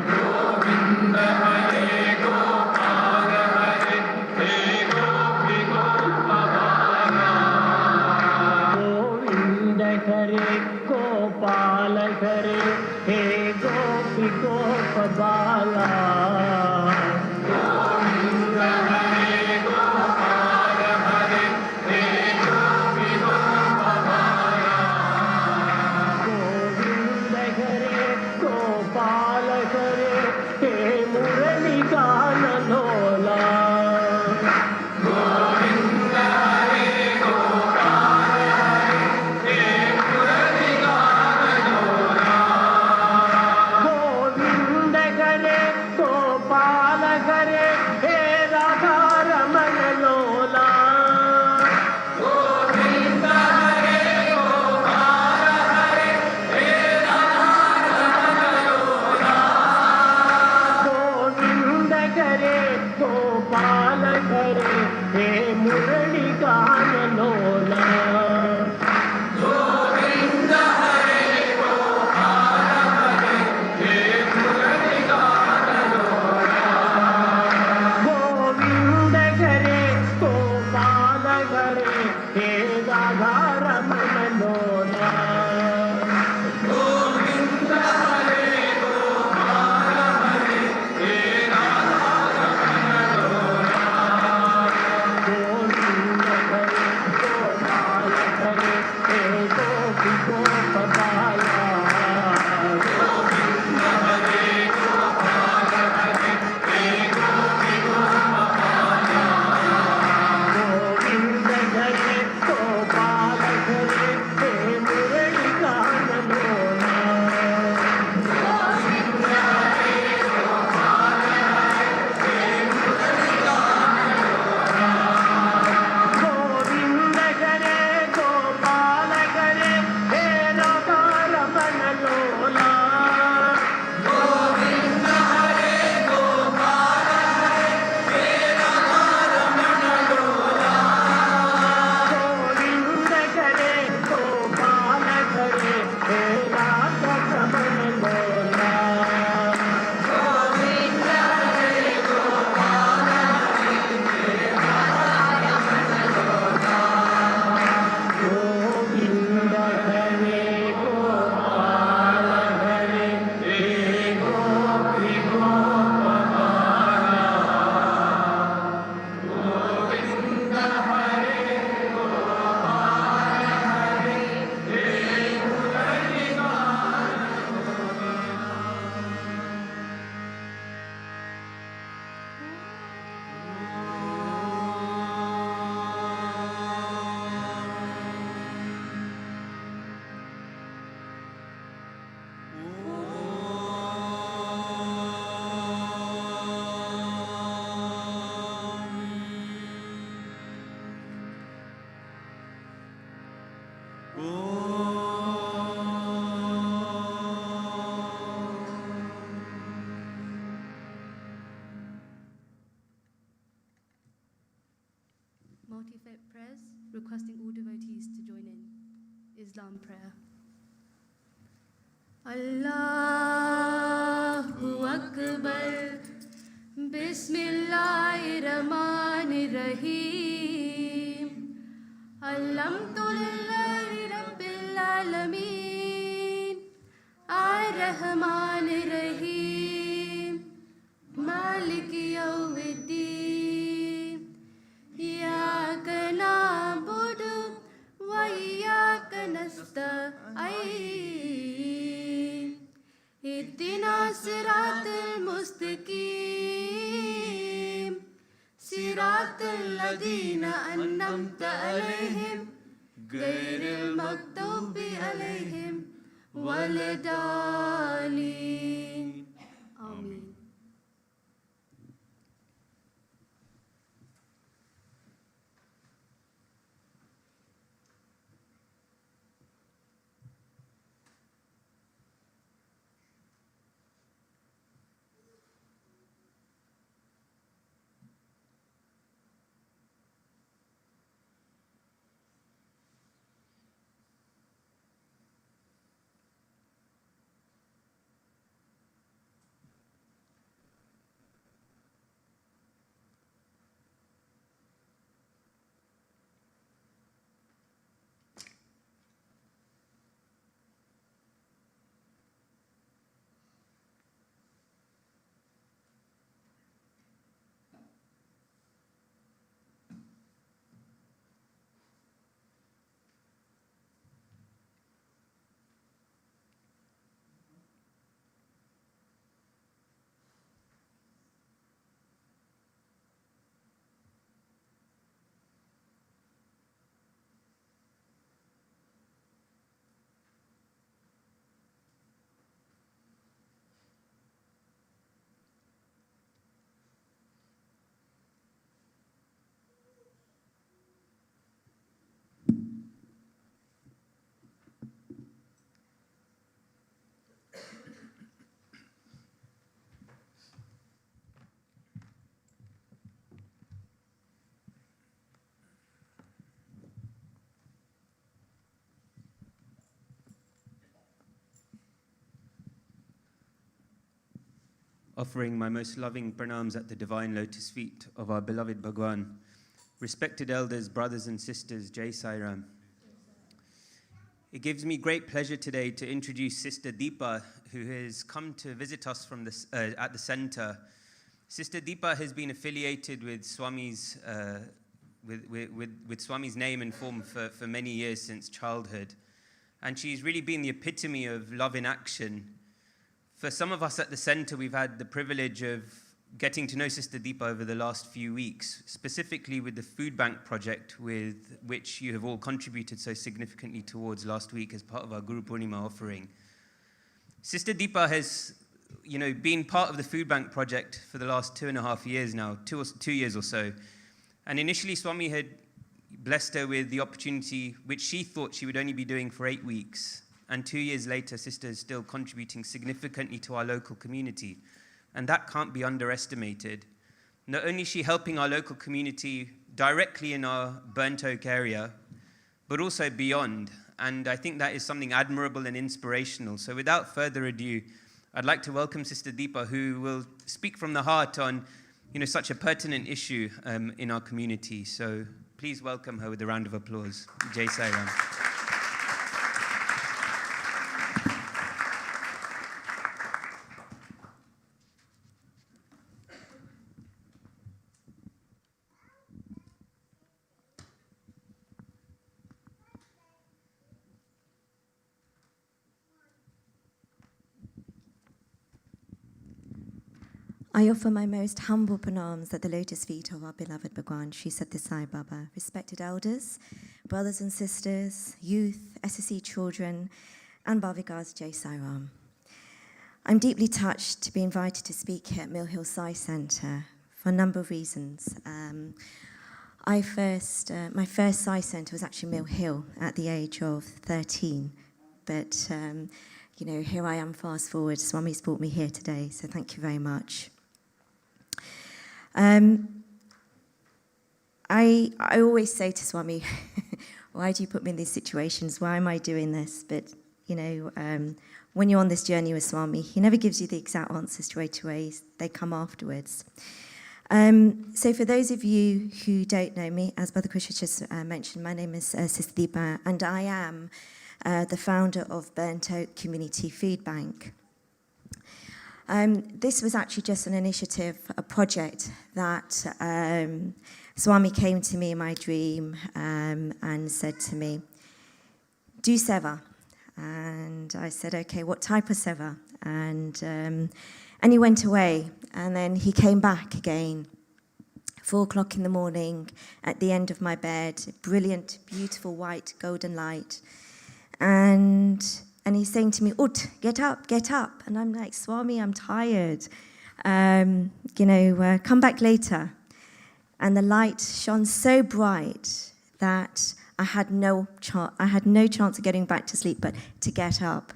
गोविंद हरे गोपाल हरे हे गोपी गोपाला गोविंद हरे गोपाल हरे हे गोपी गोप बाला गोविंद हरे गोपाल हरे हे गोपी गोपाला गोविंद हरे गोपाल हरे हे मुरली गान लोला गोविंद हरे गोपाल हरे हे मुरली गान लोला गोविंद हरे गोपाल हरे हे राधा रमन लोला गोविंद हरे गोपाल हरे हे राधा रमन लोला गोविंद हरे गोपाल हरे हे मुरली गान लोला गोविंद हरे गोपाल हरे हे मुरली गान लोला गोविंद हरे गोपाल हरे हे राधा रमन लोला गोविंद हरे गोपाल हरे हे राधा रमन लोला गोविंद हरे गोपाल हरे हे गोपी गोप बाला गोविंद हरे गोपाल हरे हे गोपी गोपाला गोविंद हरे गोपाल हरे हे मुरली गान लोला गोविंद हरे गोपाल हरे हे मुरली गान लोला गोविंद हरे गोपाल हरे हे राधा रमन लोला गोविंद हरे गोपाल हरे हे राधा रमन लोला गोविंद हरे गोपाल हरे हे राधा रमन लोला गोविंद हरे गोपाल हरे हे राधा रमन लोला गोविंद हरे गोपाल हरे हे गोपी गोपाला गोविंद हरे गोपाल हरे हे मुरली गान Multi-faith prayers, requesting all devotees to join in. Islam prayer. Allahu Akbar. Bismillahirrahmanirrahim. Alhamdulillahi Rabbil Alameen. Ar-Rahmanir-Rahim. Maliki Yawmiddin. إياك نعبد وإياك نستعين اهدنا الصراط المستقيم صراط الذين أنعمت عليهم غير المغضوب عليهم ولا الضالين آمين. offering my most loving pranams at the divine lotus feet of our beloved Bhagwan. Respected elders, brothers and sisters, Jai Sai Ram. It gives me great pleasure today to introduce Sister Deepa, who has come to visit us from at the center. Sister Deepa has been affiliated with Swami's with Swami's name and form for many years since childhood. And she's really been the epitome of love in action. For some of us at the center, we've had the privilege of getting to know Sister Deepa over the last few weeks, specifically with the food bank project with which you have all contributed so significantly towards last week as part of our Guru Purnima offering. Sister Deepa has, been part of the food bank project for the last 2.5 years now, 2 years or so. And initially Swami had blessed her with the opportunity which she thought she would only be doing for 8 weeks. And 2 years later, Sister is still contributing significantly to our local community. And that can't be underestimated. Not only is she helping our local community directly in our Burnt Oak area, but also beyond. And I think that is something admirable and inspirational. So without further ado, I'd like to welcome Sister Deepa, who will speak from the heart on such a pertinent issue in our community. So please welcome her with a round of applause. Jai Sai Ram. I offer my most humble pranams at the lotus feet of our beloved Bhagwan, Sri Sathya Sai Baba. Respected elders, brothers and sisters, youth, SSC children, and Bhavikas, Jai Sai Ram. I'm deeply touched to be invited to speak here at Mill Hill Sai Centre for a number of reasons. My first Sai Centre was actually Mill Hill at the age of 13, but here I am fast forward. Swami's brought me here today, so thank you very much. I always say to Swami, why do you put me in these situations? Why am I doing this? But, when you're on this journey with Swami, he never gives you the exact answers straight away. They come afterwards. So for those of you who don't know me, as Brother Krishna just mentioned, my name is Sister Deepa, and I am the founder of Burnt Oak Community Food Bank. This was actually just an initiative, a project that Swami came to me in my dream and said to me, do seva. And I said, okay, what type of seva? And he went away, and then he came back again, 4 o'clock in the morning, at the end of my bed, brilliant, beautiful white golden light. And he's saying to me, Ut, get up. And I'm like, Swami, I'm tired. Come back later. And the light shone so bright that I had no chance of getting back to sleep, but to get up.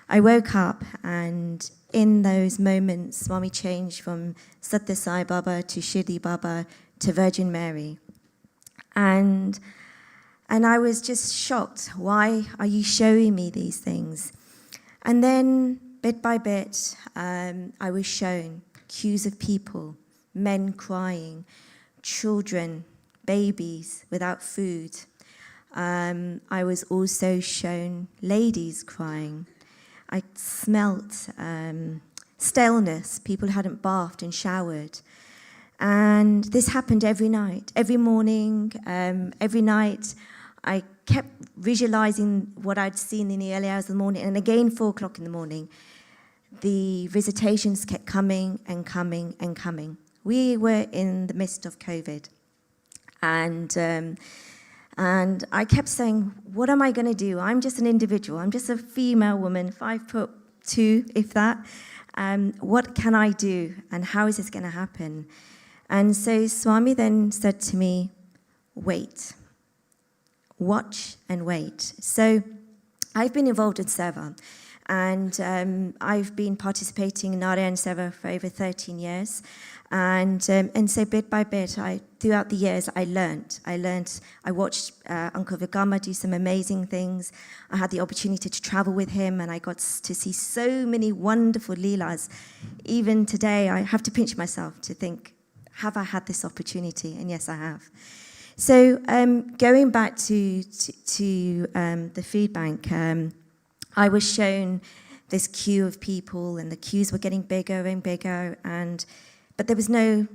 I woke up, and in those moments, Swami changed from Sathya Sai Baba to Shirdi Baba to Virgin Mary. And I was just shocked. Why are you showing me these things? And then, bit by bit, I was shown queues of people, men crying, children, babies without food. I was also shown ladies crying. I smelt staleness. People hadn't bathed and showered. And this happened every night, every morning, every night. I kept visualizing what I'd seen in the early hours of the morning, and again 4 o'clock in the morning. The visitations kept coming and coming and coming. We were in the midst of COVID, and I kept saying, what am I going to do? I'm just an individual. I'm just a female woman, 5'2", if that. What can I do, and how is this going to happen? And so Swami then said to me, wait. Watch and wait. So I've been involved in seva, And I've been participating in Narayan Seva for over 13 years. And so bit by bit, throughout the years, I learned. I watched Uncle Vigama do some amazing things. I had the opportunity to travel with him, and I got to see so many wonderful leelas. Even today, I have to pinch myself to think, have I had this opportunity? And yes, I have. So going back to the food bank, I was shown this queue of people, and the queues were getting bigger and bigger, but there was no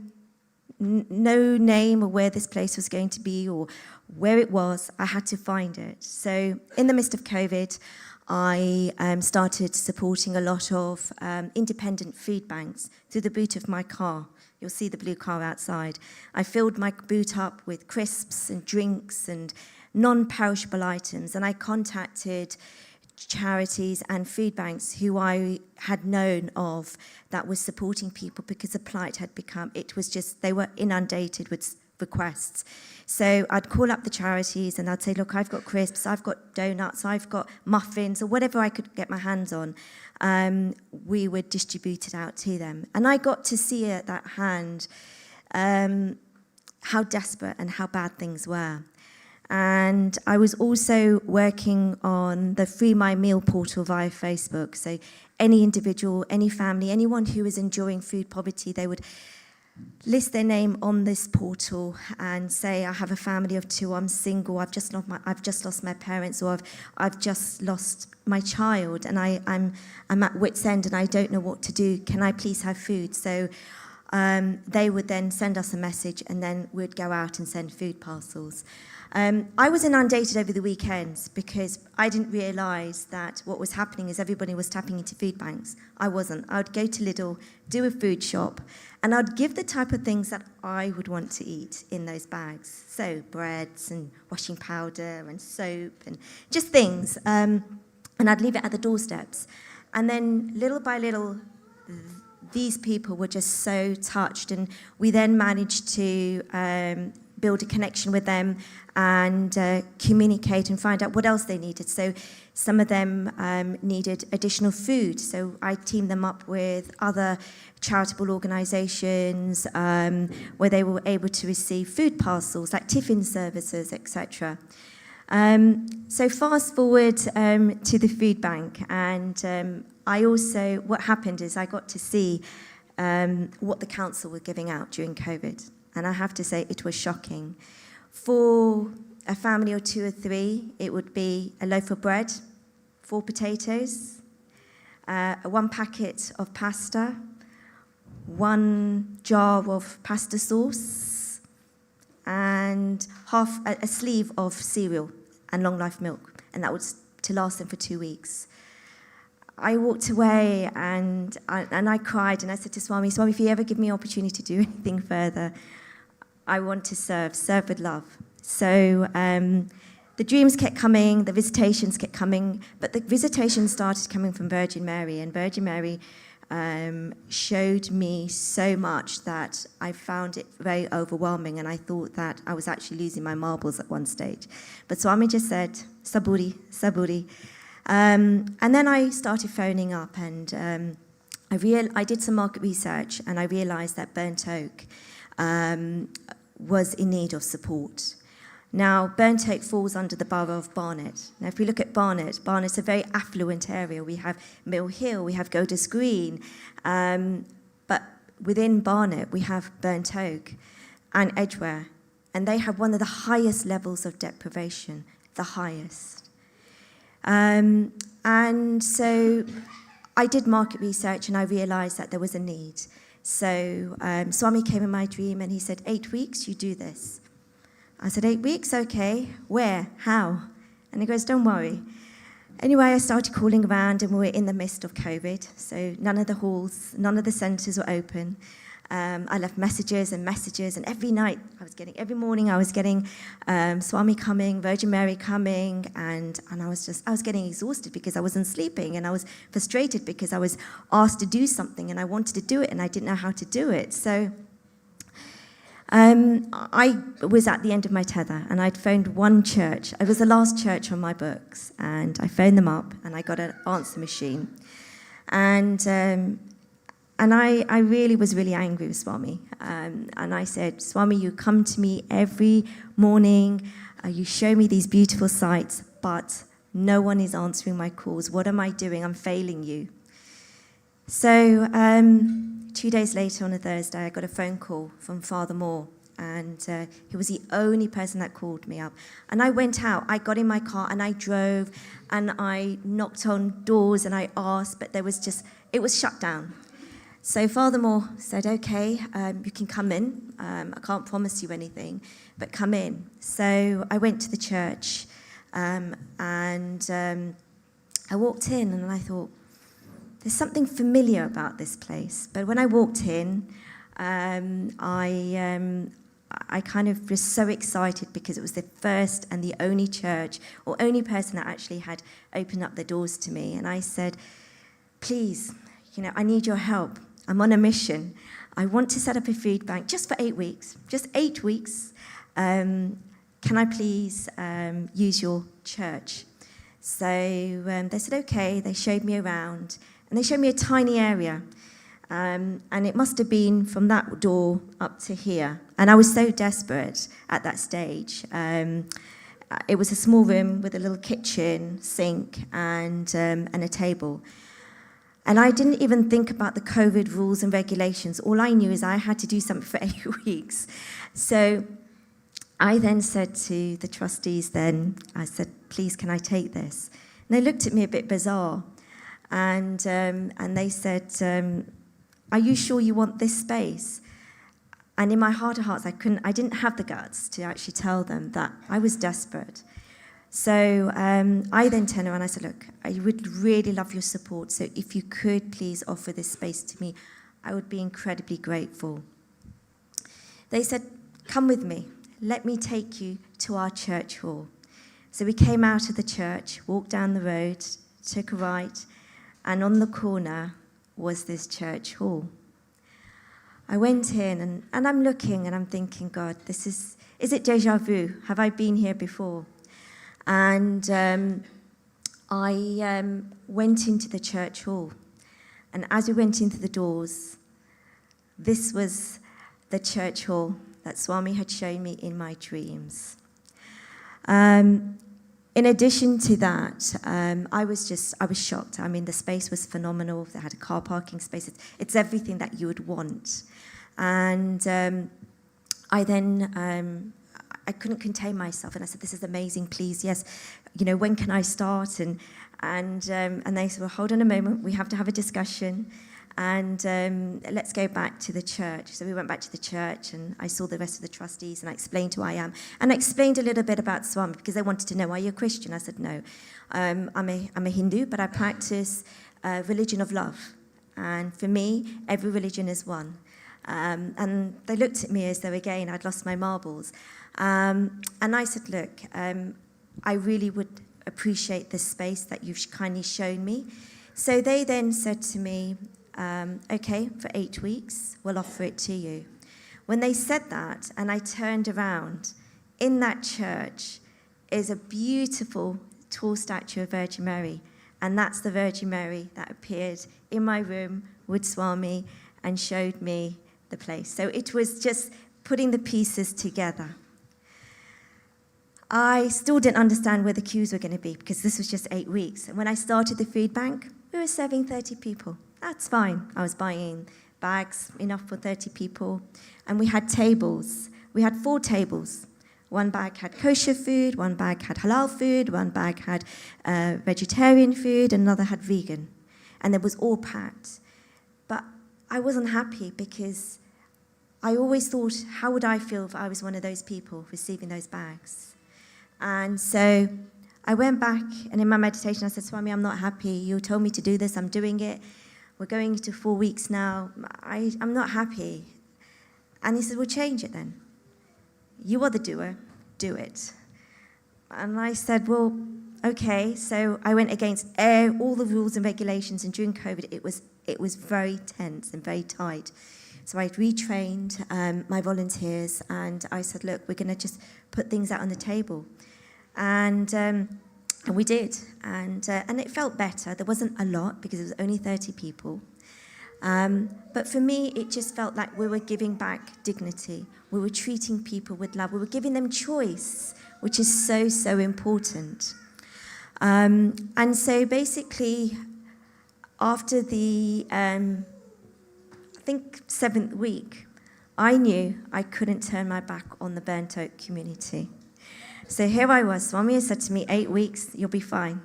name of where this place was going to be or where it was. I had to find it. So in the midst of COVID, I started supporting a lot of independent food banks through the boot of my car. You'll see the blue car outside. I filled my boot up with crisps and drinks and non-perishable items, and I contacted charities and food banks who I had known of that was supporting people because the plight had become, they were inundated with requests. So I'd call up the charities and I'd say, look, I've got crisps, I've got donuts, I've got muffins, or whatever I could get my hands on. We would distribute it out to them. And I got to see at that hand how desperate and how bad things were. And I was also working on the Free My Meal portal via Facebook. So any individual, any family, anyone who is enduring food poverty, they would list their name on this portal and say, I have a family of 2, I'm single, I've just lost my parents, or I've just lost my child, and I'm at wit's end and I don't know what to do. Can I please have food? So they would then send us a message, and then we'd go out and send food parcels. I was inundated over the weekends because I didn't realise that what was happening is everybody was tapping into food banks. I wasn't. I would go to Lidl, do a food shop, and I'd give the type of things that I would want to eat in those bags. So breads and washing powder and soap and just things. And I'd leave it at the doorsteps. And then little by little, these people were just so touched, and we then managed to build a connection with them and communicate and find out what else they needed. So some of them needed additional food, so I teamed them up with other charitable organisations where they were able to receive food parcels, like tiffin services, etc. So fast forward to the food bank, and what happened is I got to see what the council were giving out during COVID. And I have to say, it was shocking. For a family of 2 or 3, it would be a loaf of bread, 4 potatoes, 1 packet of pasta, 1 jar of pasta sauce, and a sleeve of cereal and long life milk. And that was to last them for 2 weeks. I walked away and I cried, and I said to Swami, if you ever give me an opportunity to do anything further, I want to serve with love. So the dreams kept coming, the visitations kept coming, but the visitations started coming from Virgin Mary, and Virgin Mary showed me so much that I found it very overwhelming, and I thought that I was actually losing my marbles at one stage. But Swami just said, saburi, saburi. And then I started phoning up, and I did some market research, and I realised that Burnt Oak was in need of support. Now, Burnt Oak falls under the borough of Barnet. Now, if we look at Barnet's a very affluent area. We have Mill Hill, we have Golders Green, but within Barnet, we have Burnt Oak and Edgware, and they have one of the highest levels of deprivation, the highest. And so I did market research, and I realised that there was a need. So Swami came in my dream, and he said, 8 weeks, you do this. I said, 8 weeks? Okay. Where? How? And he goes, don't worry. Anyway, I started calling around, and we were in the midst of COVID, so none of the halls, none of the centres were open. I left messages, and every morning I was getting Swami coming, Virgin Mary coming, and I was getting exhausted because I wasn't sleeping, and I was frustrated because I was asked to do something, and I wanted to do it, and I didn't know how to do it. So I was at the end of my tether, and I'd phoned one church. It was the last church on my books, and I phoned them up, and and I got an answer machine. And I really was really angry with Swami. And I said, Swami, you come to me every morning, you show me these beautiful sights, but no one is answering my calls. What am I doing? I'm failing you. So 2 days later, on a Thursday, I got a phone call from Father Moore, and he was the only person that called me up. And I went out, I got in my car, and I drove, and I knocked on doors, and I asked, but it was shut down. So Father Moore said, okay, you can come in. I can't promise you anything, but come in. So I went to the church, and I walked in, and I thought, there's something familiar about this place. But when I walked in, I kind of was so excited because it was the first and the only church or only person that actually had opened up the doors to me. And I said, please, I need your help. I'm on a mission. I want to set up a food bank just for 8 weeks, just 8 weeks. Can I please use your church? So they said, okay. They showed me around, and they showed me a tiny area. And it must have been from that door up to here. And I was so desperate at that stage. It was a small room with a little kitchen, sink, and a table. And I didn't even think about the COVID rules and regulations. All I knew is I had to do something for 8 weeks. So I then said to the trustees I said, please, can I take this? And they looked at me a bit bizarre. And they said, are you sure you want this space? And in my heart of hearts, I didn't have the guts to actually tell them that I was desperate. So I then turned around and I said, look, I would really love your support. So if you could please offer this space to me, I would be incredibly grateful. They said, come with me. Let me take you to our church hall. So we came out of the church, walked down the road, took a right, and on the corner was this church hall. I went in and I'm looking and I'm thinking, God, is it déjà vu? Have I been here before? And I went into the church hall. And as we went into the doors, this was the church hall that Swami had shown me in my dreams. In addition to that, I was shocked. I mean, the space was phenomenal. They had a car parking space. It's everything that you would want. And I then, I couldn't contain myself. And I said, this is amazing, please, yes. When can I start? And they said, well, hold on a moment. We have to have a discussion. And let's go back to the church. So we went back to the church, and I saw the rest of the trustees, and I explained who I am. And I explained a little bit about Swami, because they wanted to know, are you a Christian? I said, no. I'm a Hindu, but I practice religion of love. And for me, every religion is one. And they looked at me as though, again, I'd lost my marbles. And I said, look, I really would appreciate this space that you've kindly shown me. So they then said to me, okay, for 8 weeks, we'll offer it to you. When they said that, and I turned around, in that church is a beautiful tall statue of Virgin Mary. And that's the Virgin Mary that appeared in my room with Swami and showed me the place. So it was just putting the pieces together. I still didn't understand where the queues were going to be, because this was just 8 weeks. And when I started the food bank, we were serving 30 people. That's fine. I was buying bags, enough for 30 people. And we had tables. We had 4 tables. One bag had kosher food, one bag had halal food, one bag had vegetarian food, another had vegan. And it was all packed. But I wasn't happy, because I always thought, how would I feel if I was one of those people receiving those bags? And so I went back, and in my meditation I said, Swami, I'm not happy. You told me to do this, I'm doing it. We're going into 4 weeks now. I'm not happy. And he said, well, change it then. You are the doer, do it. And I said, well, okay. So I went against all the rules and regulations, and during COVID, it was very tense and very tight. So I retrained my volunteers, and I said, look, we're going to just put things out on the table. And And we did, and it felt better. There wasn't a lot because it was only 30 people. But for me, it just felt like we were giving back dignity. We were treating people with love. We were giving them choice, which is so, so important. And so basically, after the, I think, 7th week, I knew I couldn't turn my back on the Burnt Oak community. So here I was. Swami said to me, 8 weeks, you'll be fine.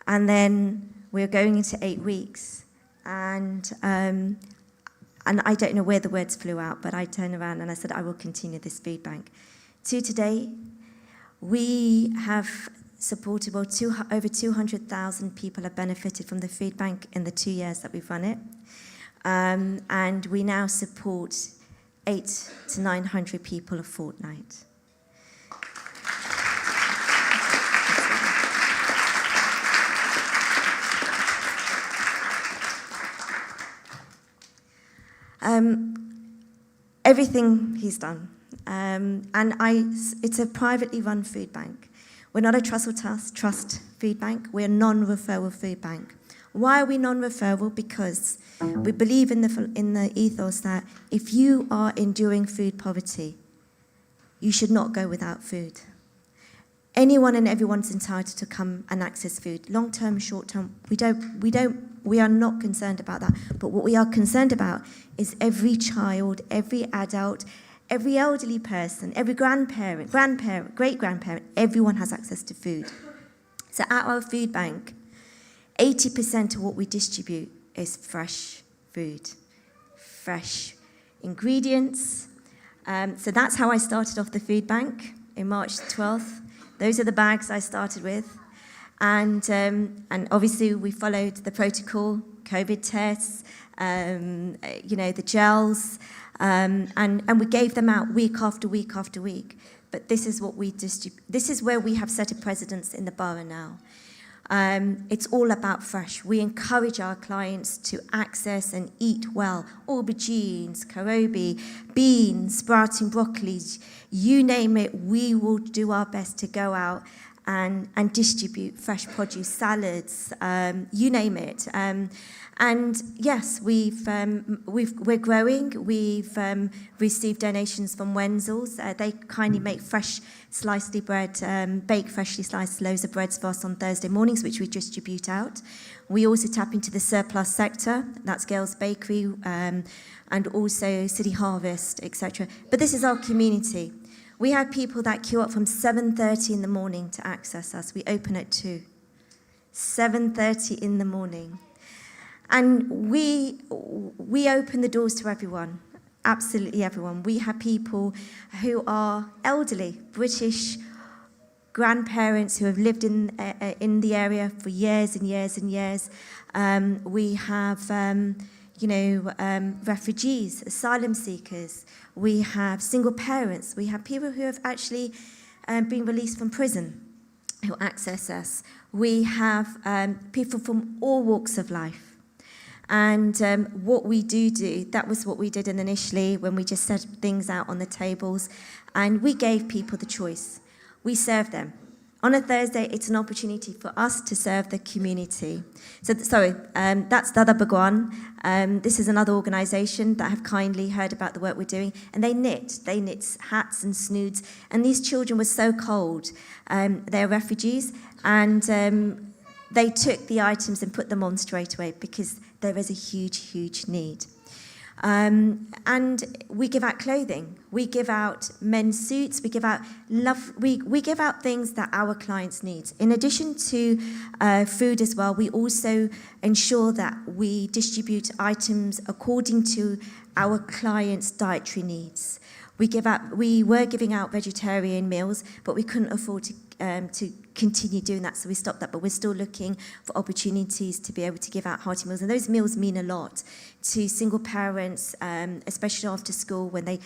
And then we were going into 8 weeks. And I don't know where the words flew out, but I turned around and I said, I will continue this food bank. To today, we have supported, well, over 200,000 people have benefited from the food bank in the 2 years that we've run it. And we now support 800 to 900 people a fortnight. Everything he's done. It's a privately run food bank. We're not a trust food bank. We're a non-referral food bank. Why are we non-referral? Because we believe in the ethos that if you are enduring food poverty, you should not go without food. Anyone and everyone's entitled to come and access food. Long-term, short-term, we are not concerned about that. But what we are concerned about is every child, every adult, every elderly person, every grandparent, great-grandparent, everyone has access to food. So at our food bank, 80% of what we distribute is fresh food, fresh ingredients. So that's how I started off the food bank in March 12th. Those are the bags I started with. And obviously we followed the protocol, COVID tests, the gels, and we gave them out week after week after week. But this is what we distribute. This is where we have set a precedence in the borough now. It's all about fresh. We encourage our clients to access and eat well. Aubergines, karobi, beans, sprouting broccoli, you name it, we will do our best to go out and distribute fresh produce, salads, you name it. And yes, we're growing. We've received donations from Wenzel's. They kindly make fresh sliced bread, bake freshly sliced loaves of breads for us on Thursday mornings, which we distribute out. We also tap into the surplus sector. That's Gales Bakery and also City Harvest, etc. But this is our community. We have people that queue up from 7:30 in the morning to access us. We open at 2. 7:30 in the morning. And we open the doors to everyone, absolutely everyone. We have people who are elderly, British grandparents who have lived in the area for years and years and years. We have, refugees, asylum seekers. We have single parents. We have people who have actually been released from prison who access us. We have people from all walks of life. And what we do, that was what we did initially when we just set things out on the tables. And we gave people the choice. We serve them. On a Thursday, it's an opportunity for us to serve the community. So, that's Dada Bhagwan. This is another organisation that have kindly heard about the work we're doing. And they knit hats and snoods. And these children were so cold. They're refugees. And they took the items and put them on straight away because there is a huge, huge need. And we give out clothing. We give out men's suits. We give out we give out things that our clients need. In addition to food as well, we also ensure that we distribute items according to our clients' dietary needs. We were giving out vegetarian meals, but we couldn't afford to continue doing that, so we stopped that. But we're still looking for opportunities to be able to give out hearty meals, and those meals mean a lot to single parents, especially after school when they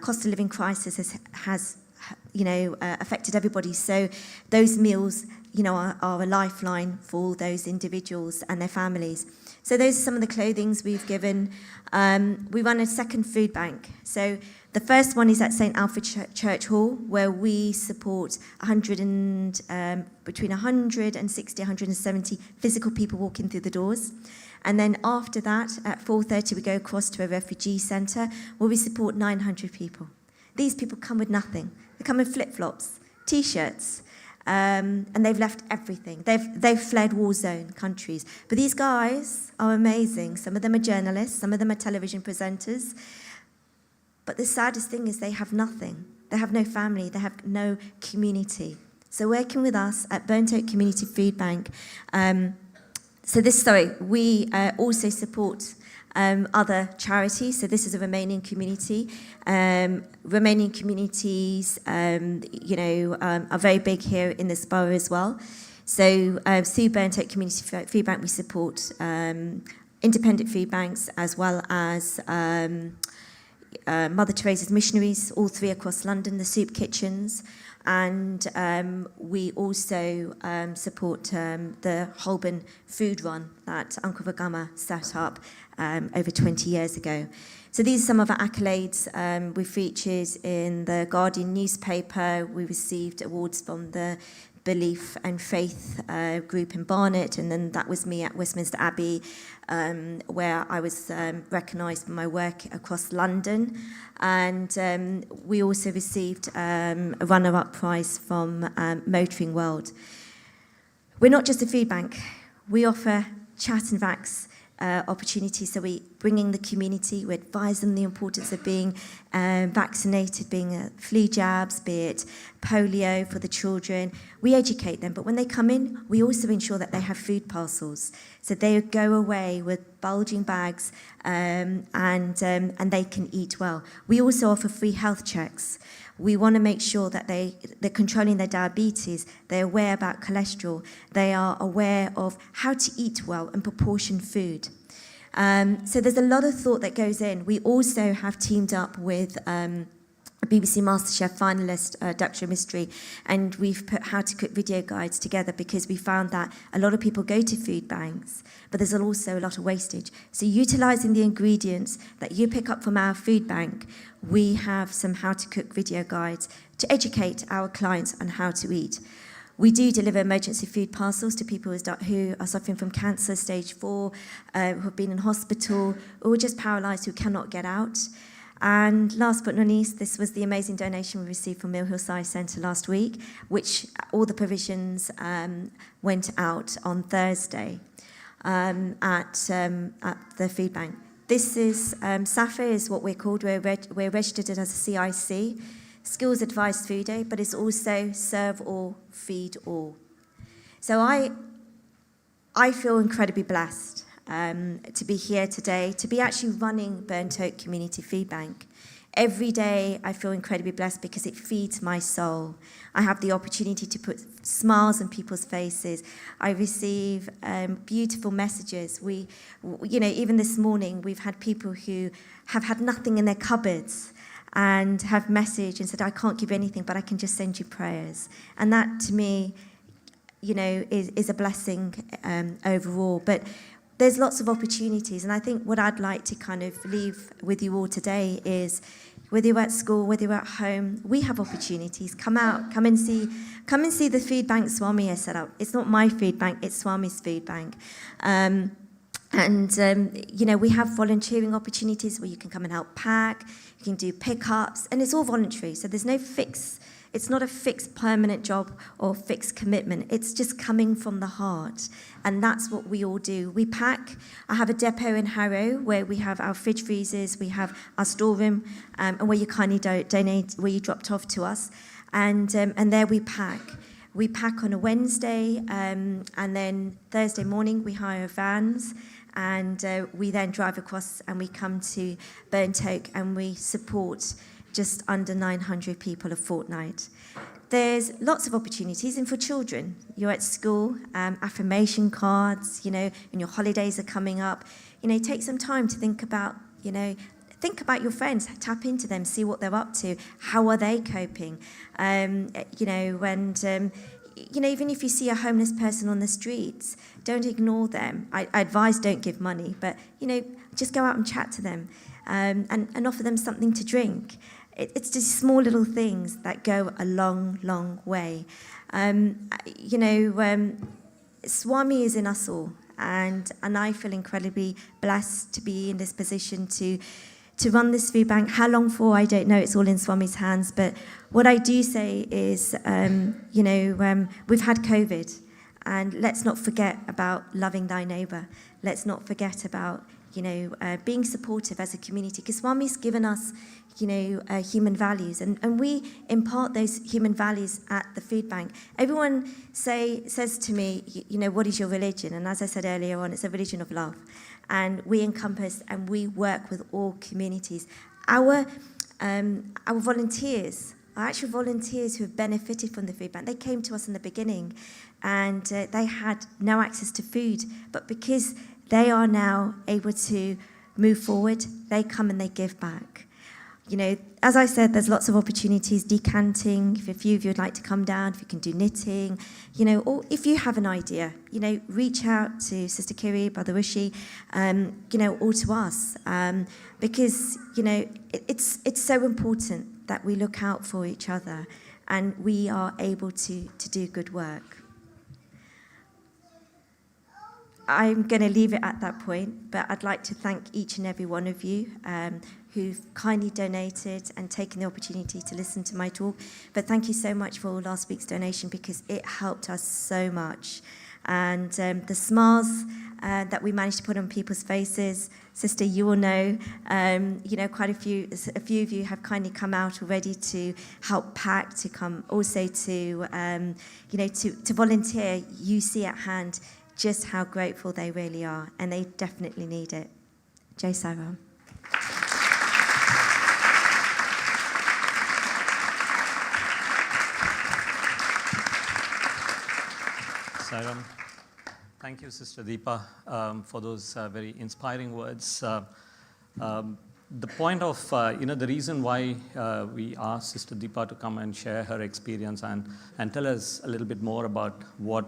cost of living crisis has affected everybody. So those meals, are a lifeline for all those individuals and their families. So those are some of the clothings we've given. We run a second food bank. So the first one is at St. Alfred Church Hall, where we support between 160, 170 physical people walking through the doors. And then after that, at 4:30, we go across to a refugee centre where we support 900 people. These people come with nothing. They come in flip-flops, T-shirts, and they've left everything. They've fled war zone countries. But these guys are amazing. Some of them are journalists. Some of them are television presenters. But the saddest thing is they have nothing. They have no family. They have no community. So working with us at Burnt Oak Community Food Bank, we also support other charities. So this is a Romanian community. Romanian communities, are very big here in this borough as well. So through Burnt Oak Community Food Bank, we support independent food banks as well as Mother Teresa's missionaries, all three across London, the soup kitchens. And we also support the Holborn Food Run that Uncle Vagama set up over 20 years ago. So these are some of our accolades. We featured in the Guardian newspaper. We received awards from the Belief and Faith group in Barnet, and then that was me at Westminster Abbey, where I was recognised for my work across London. And we also received a runner-up prize from Motoring World. We're not just a food bank. We offer chat and vax opportunities. So we bring in the community, we advise them the importance of being vaccinated, being flu jabs, be it polio for the children. We educate them, but when they come in, we also ensure that they have food parcels. So they go away with bulging bags and they can eat well. We also offer free health checks. We want to make sure that they're controlling their diabetes, they're aware about cholesterol, they are aware of how to eat well and proportion food. So there's a lot of thought that goes in. We also have teamed up with a BBC MasterChef finalist, Dr. Mystery, and we've put how to cook video guides together because we found that a lot of people go to food banks, but there's also a lot of wastage. So utilising the ingredients that you pick up from our food bank, we have some how to cook video guides to educate our clients on how to eat. We do deliver emergency food parcels to people who are suffering from cancer, stage 4, who have been in hospital, or just paralysed who cannot get out. And last but not least, this was the amazing donation we received from Mill Hill Science Centre last week, which all the provisions went out on Thursday at the food bank. This is, Sathya is what we're called. We're registered as a CIC, Skills Advised Food Day, but it's also Serve All, Feed All. So I feel incredibly blessed to be here today, to be actually running Burnt Oak Community Food Bank. Every day I feel incredibly blessed because it feeds my soul. I have the opportunity to put smiles on people's faces. I receive beautiful messages. Even this morning we've had people who have had nothing in their cupboards and have messaged and said, I can't give you anything, but I can just send you prayers. And that to me, is a blessing overall. But there's lots of opportunities, and I think what I'd like to kind of leave with you all today is whether you're at school, whether you're at home, we have opportunities. Come out, come and see the food bank Swami has set up. It's not my food bank, it's Swami's food bank. We have volunteering opportunities where you can come and help pack, you can do pickups, and it's all voluntary, so there's no fix. It's not a fixed permanent job or fixed commitment. It's just coming from the heart. And that's what we all do. We pack. I have a depot in Harrow where we have our fridge freezers, we have our storeroom, and where you kindly donate, where you dropped off to us. And there we pack. We pack on a Wednesday, and then Thursday morning we hire vans, and we then drive across and we come to Burnt Oak and we support just under 900 people a fortnight. There's lots of opportunities, and for children, you're at school, affirmation cards, and your holidays are coming up. Take some time to think about your friends, tap into them, see what they're up to, how are they coping, even if you see a homeless person on the streets, don't ignore them. I advise don't give money, but, just go out and chat to them and offer them something to drink. It's just small little things that go a long, long way. Swami is in us all, and I feel incredibly blessed to be in this position to run this food bank. How long for, I don't know. It's all in Swami's hands. But what I do say is, we've had COVID, and let's not forget about loving thy neighbour. Let's not forget about, being supportive as a community, because Swami's given us, human values, and we impart those human values at the food bank. Everyone says to me, what is your religion? And as I said earlier on, it's a religion of love. And we encompass and we work with all communities. Our volunteers are actual volunteers who have benefited from the food bank. They came to us in the beginning, and they had no access to food, but because they are now able to move forward, they come and they give back. As I said, there's lots of opportunities, decanting. If a few of you would like to come down, if you can do knitting, or if you have an idea, reach out to Sister Kiri, Brother Rishi, or to us, because, it's so important that we look out for each other and we are able to do good work. I'm going to leave it at that point, but I'd like to thank each and every one of you who've kindly donated and taken the opportunity to listen to my talk. But thank you so much for last week's donation, because it helped us so much. And the smiles that we managed to put on people's faces, Sister, you will know, quite a few of you have kindly come out already to help pack, to come also to volunteer. You see at hand just how grateful they really are, and they definitely need it. Jai Sai Ram. Sai Ram. Thank you, Sister Deepa, for those very inspiring words. The point of, the reason why we asked Sister Deepa to come and share her experience and tell us a little bit more about what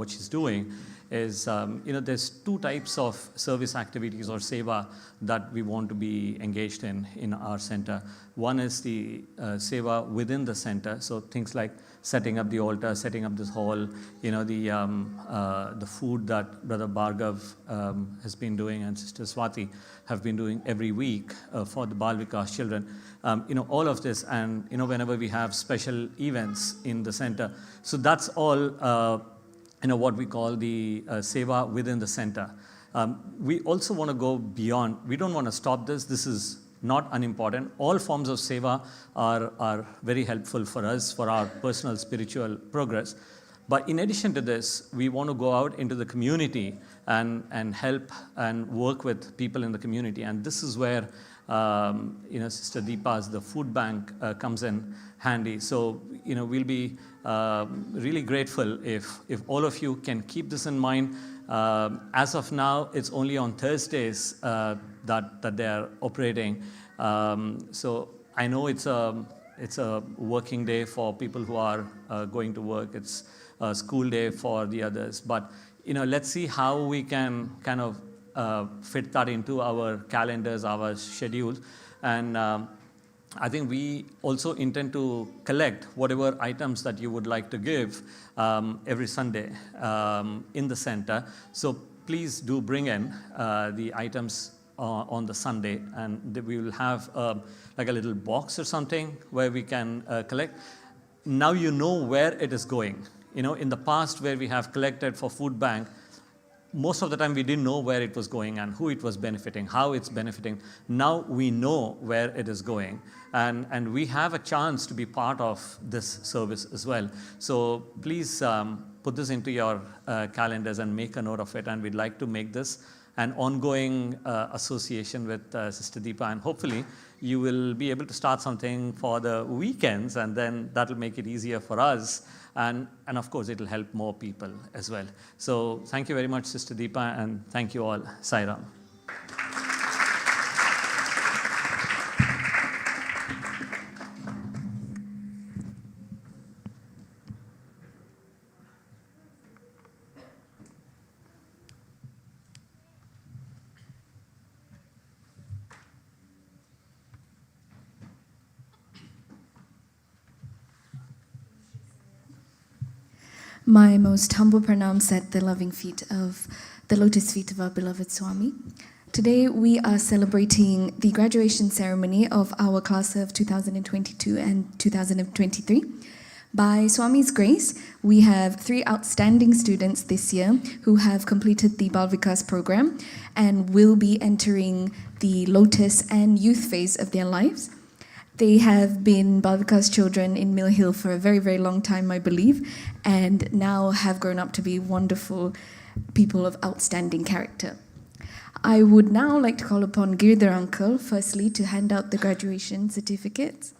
she's doing is, there's two types of service activities or seva that we want to be engaged in our center. One is the seva within the center, so things like setting up the altar, setting up this hall, the food that Brother Bhargav has been doing and Sister Swati have been doing every week for the Bal Vikas children. All of this, and whenever we have special events in the center. So that's all what we call the seva within the center. We also want to go beyond. We don't want to stop this. This is not unimportant. All forms of seva are very helpful for us, for our personal spiritual progress. But in addition to this, we want to go out into the community and help and work with people in the community. And this is where Sister Deepa's the food bank comes in handy. So we'll be really grateful if all of you can keep this in mind. As of now, it's only on Thursdays that they are operating. So I know it's a working day for people who are going to work. It's a school day for the others. But let's see how we can kind of fit that into our calendars, our schedules. And I think we also intend to collect whatever items that you would like to give every Sunday in the center. So please do bring in the items on the Sunday, and we will have like a little box or something where we can collect. Now you know where it is going. In the past where we have collected for food bank, most of the time we didn't know where it was going and who it was benefiting, how it's benefiting. Now we know where it is going, and we have a chance to be part of this service as well. So please put this into your calendars and make a note of it, and we'd like to make this an ongoing association with Sister Deepa, and hopefully you will be able to start something for the weekends, and then that will make it easier for us, and of course it will help more people as well. So thank you very much, Sister Deepa, and thank you all. Sai Ram. My most humble pranams at the loving feet of the lotus feet of our beloved Swami. Today we are celebrating the graduation ceremony of our class of 2022 and 2023. By Swami's grace, we have 3 outstanding students this year who have completed the Bal Vikas program and will be entering the Lotus and youth phase of their lives. They have been Bal Vikas children in Mill Hill for a very, very long time, I believe, and now have grown up to be wonderful people of outstanding character. I would now like to call upon Girdhar uncle, firstly, to hand out the graduation certificates.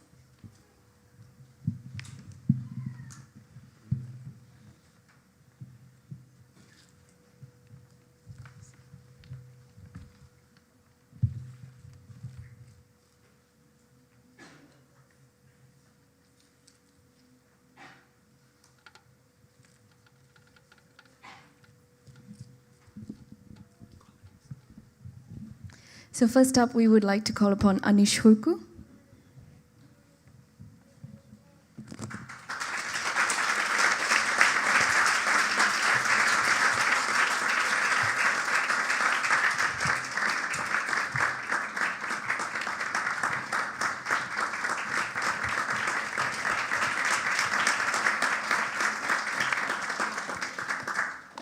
So first up, we would like to call upon Anish Hurku.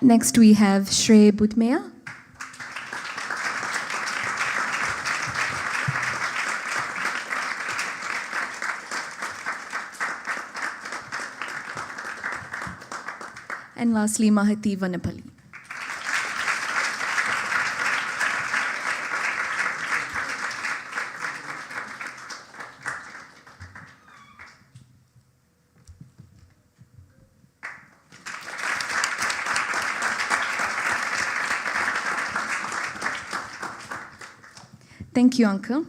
Next, we have Shrey Butmeya. And lastly, Mahati Vanapalli. Thank you, Uncle.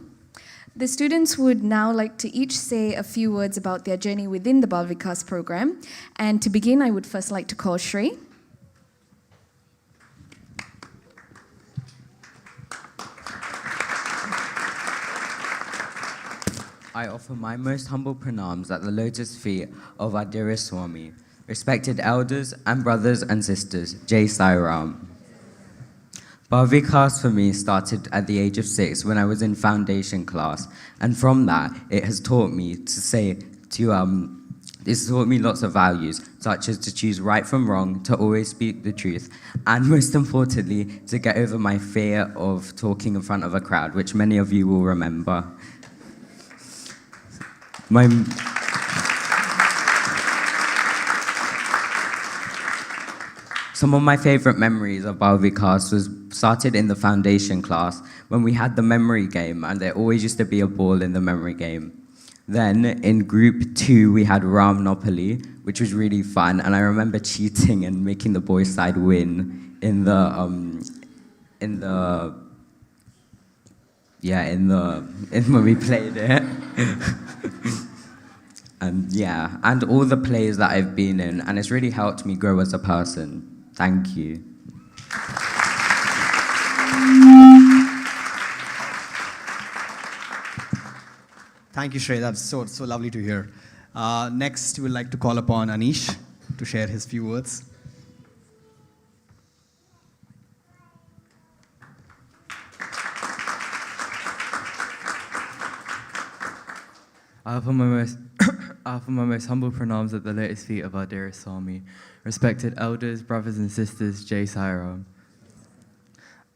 The students would now like to each say a few words about their journey within the Bal Vikas program. And to begin, I would first like to call Shrey. I offer my most humble pranams at the lotus feet of our dearest Swami, respected elders and brothers and sisters, Jai Sai Ram. Bal Vikas for me started at the age of 6 when I was in foundation class, and from that it has taught me it's taught me lots of values, such as to choose right from wrong, to always speak the truth, and most importantly, to get over my fear of talking in front of a crowd, which many of you will remember. Some of my favorite memories of Bal Vikas was started in the foundation class when we had the memory game, and there always used to be a ball in the memory game. Then in group 2, we had Monopoly, which was really fun, and I remember cheating and making the boys' side win when we played it. And all the plays that I've been in, and it's really helped me grow as a person. Thank you. Thank you, Shrey. That's so lovely to hear. Next, we would like to call upon Anish to share his few words. I offer my most humble pranams at the lotus feet of our dearest Swami, respected elders, brothers and sisters, Jai Sai Ram.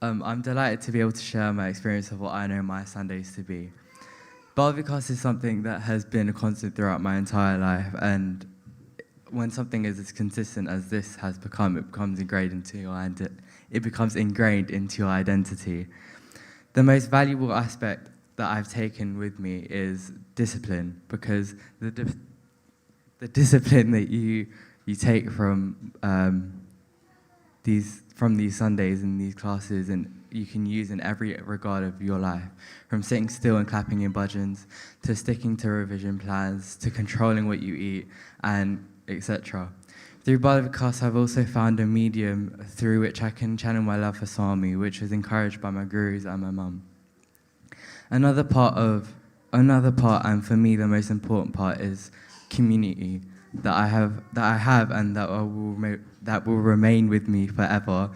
I'm delighted to be able to share my experience of what I know my Sundays to be. Bal Vikas is something that has been a constant throughout my entire life, and when something is as consistent as this has become, it becomes ingrained into your identity. The most valuable aspect that I've taken with me is discipline, because the discipline that you take from these Sundays and these classes, and you can use in every regard of your life, from sitting still and clapping in bhajans, to sticking to revision plans, to controlling what you eat, and etc. Through Bal Vikas, I've also found a medium through which I can channel my love for Swami, which is encouraged by my gurus and my mum. Another part, and for me the most important part, is community. that I have, and that will remain with me forever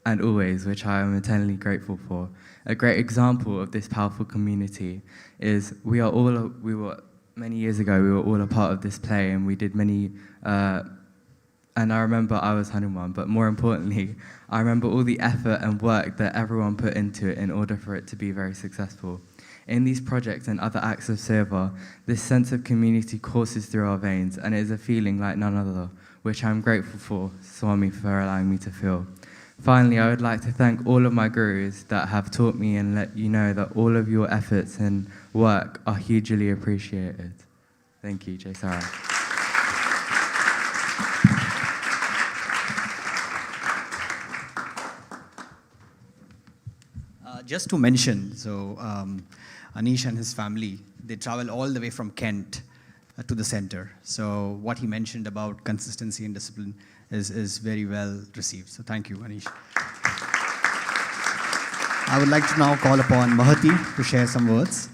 and always, which I am eternally grateful for. A great example of this powerful community is we were many years ago. We were all a part of this play, and we did many. And I remember I was Hanuman, but more importantly, I remember all the effort and work that everyone put into it in order for it to be very successful. In these projects and other acts of seva, this sense of community courses through our veins, and it is a feeling like none other, which I'm grateful for Swami for allowing me to feel. Finally, I would like to thank all of my gurus that have taught me and let you know that all of your efforts and work are hugely appreciated. Thank you, Jai Saram. Just to mention, so Anish and his family, they travel all the way from Kent to the center. So what he mentioned about consistency and discipline is very well received. So thank you, Anish. I would like to now call upon Mahati to share some words.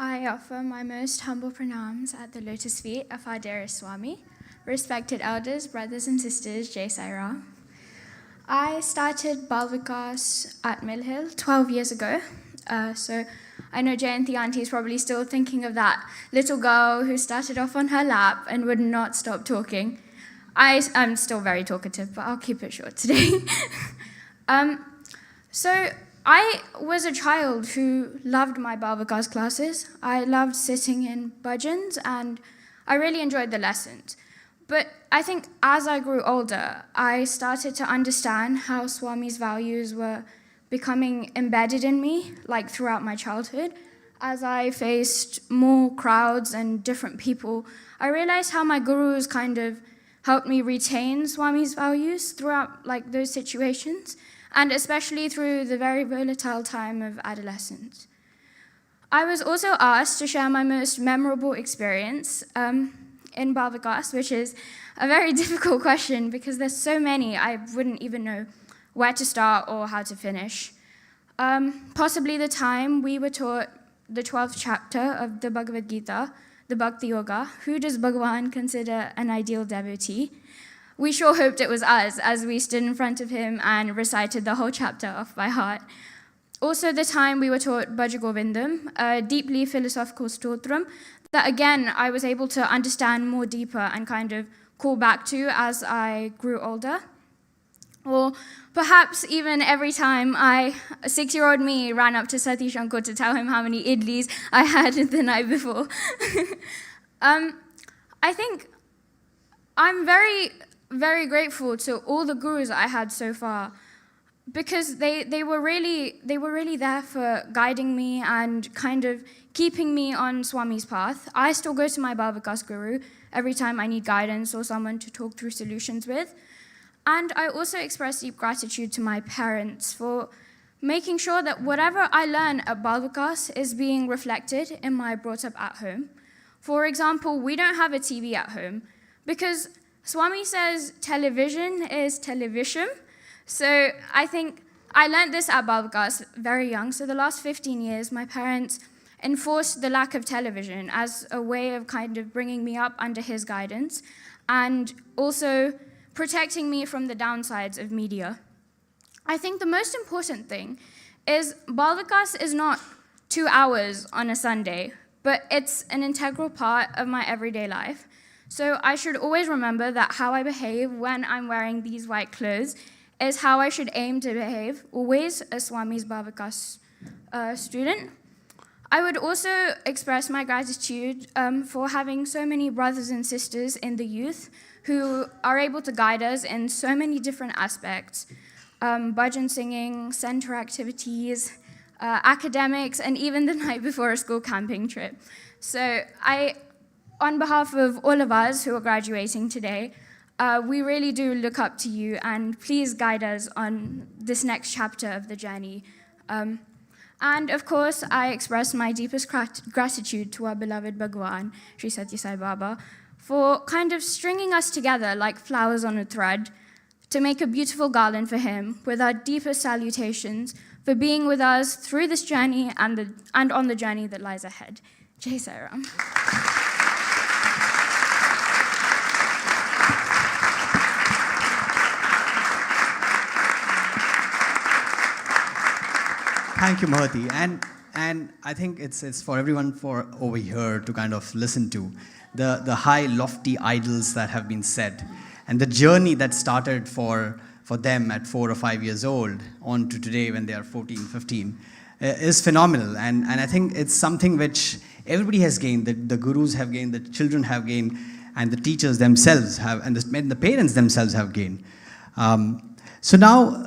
I offer my most humble pranams at the lotus feet of our dearest Swami, respected elders, brothers and sisters, Jai Sai Ram. I started Bal Vikas at Mill Hill 12 years ago. So I know Jayanti Auntie is probably still thinking of that little girl who started off on her lap and would not stop talking. I'm still very talkative, but I'll keep it short today. So I was a child who loved my Bal Vikas classes. I loved sitting in Bhajans, and I really enjoyed the lessons. But I think as I grew older, I started to understand how Swami's values were becoming embedded in me, like throughout my childhood. As I faced more crowds and different people, I realized how my gurus kind of helped me retain Swami's values throughout like those situations, and especially through the very volatile time of adolescence. I was also asked to share my most memorable experience in Bal Vikas, which is a very difficult question because there's so many I wouldn't even know where to start or how to finish. Possibly the time we were taught the 12th chapter of the Bhagavad Gita, the Bhakti Yoga, who does Bhagavan consider an ideal devotee? We sure hoped it was us as we stood in front of him and recited the whole chapter off by heart. Also the time we were taught Bhaja Govindam, a deeply philosophical stotram that again I was able to understand more deeper and kind of call back to as I grew older. Or perhaps even every time a 6-year-old me ran up to Satish Uncle to tell him how many idlis I had the night before. I think I'm very, very grateful to all the gurus I had so far, because they were really there for guiding me and kind of keeping me on Swami's path. I still go to my Bal Vikas guru every time I need guidance or someone to talk through solutions with. And I also express deep gratitude to my parents for making sure that whatever I learn at Bal Vikas is being reflected in my brought up at home. For example, we don't have a TV at home because Swami says television is television. So I think I learned this at Bal Vikas very young. So the last 15 years, my parents enforced the lack of television as a way of kind of bringing me up under his guidance and also protecting me from the downsides of media. I think the most important thing is Bal Vikas is not 2 hours on a Sunday, but it's an integral part of my everyday life. So I should always remember that how I behave when I'm wearing these white clothes is how I should aim to behave, always as Swami's Bal Vikas student. I would also express my gratitude for having so many brothers and sisters in the youth who are able to guide us in so many different aspects. Bhajan singing, center activities, academics, and even the night before a school camping trip. So on behalf of all of us who are graduating today, we really do look up to you, and please guide us on this next chapter of the journey. And of course, I express my deepest gratitude to our beloved Bhagavan, Sri Sathya Sai Baba, for kind of stringing us together like flowers on a thread to make a beautiful garland for him with our deepest salutations for being with us through this journey and on the journey that lies ahead. Jai Sai Ram. Thank you, Mahati. And I think it's for everyone for over here to kind of listen to the high, lofty idols that have been set, and the journey that started for them at 4 or 5 years old on to today when they are 14, 15 is phenomenal. And I think it's something which everybody has gained. The gurus have gained, the children have gained, and the teachers themselves have, and the parents themselves have gained. So now,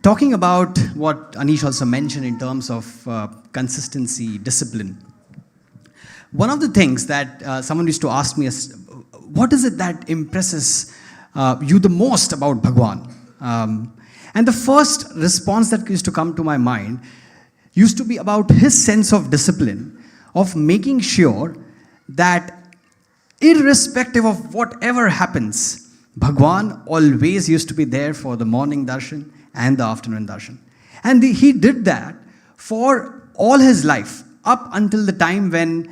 talking about what Anish also mentioned in terms of consistency, discipline, one of the things that someone used to ask me is, what is it that impresses you the most about Bhagwan? And the first response that used to come to my mind used to be about his sense of discipline, of making sure that irrespective of whatever happens, Bhagwan always used to be there for the morning darshan and the afternoon darshan. And he did that for all his life, up until the time when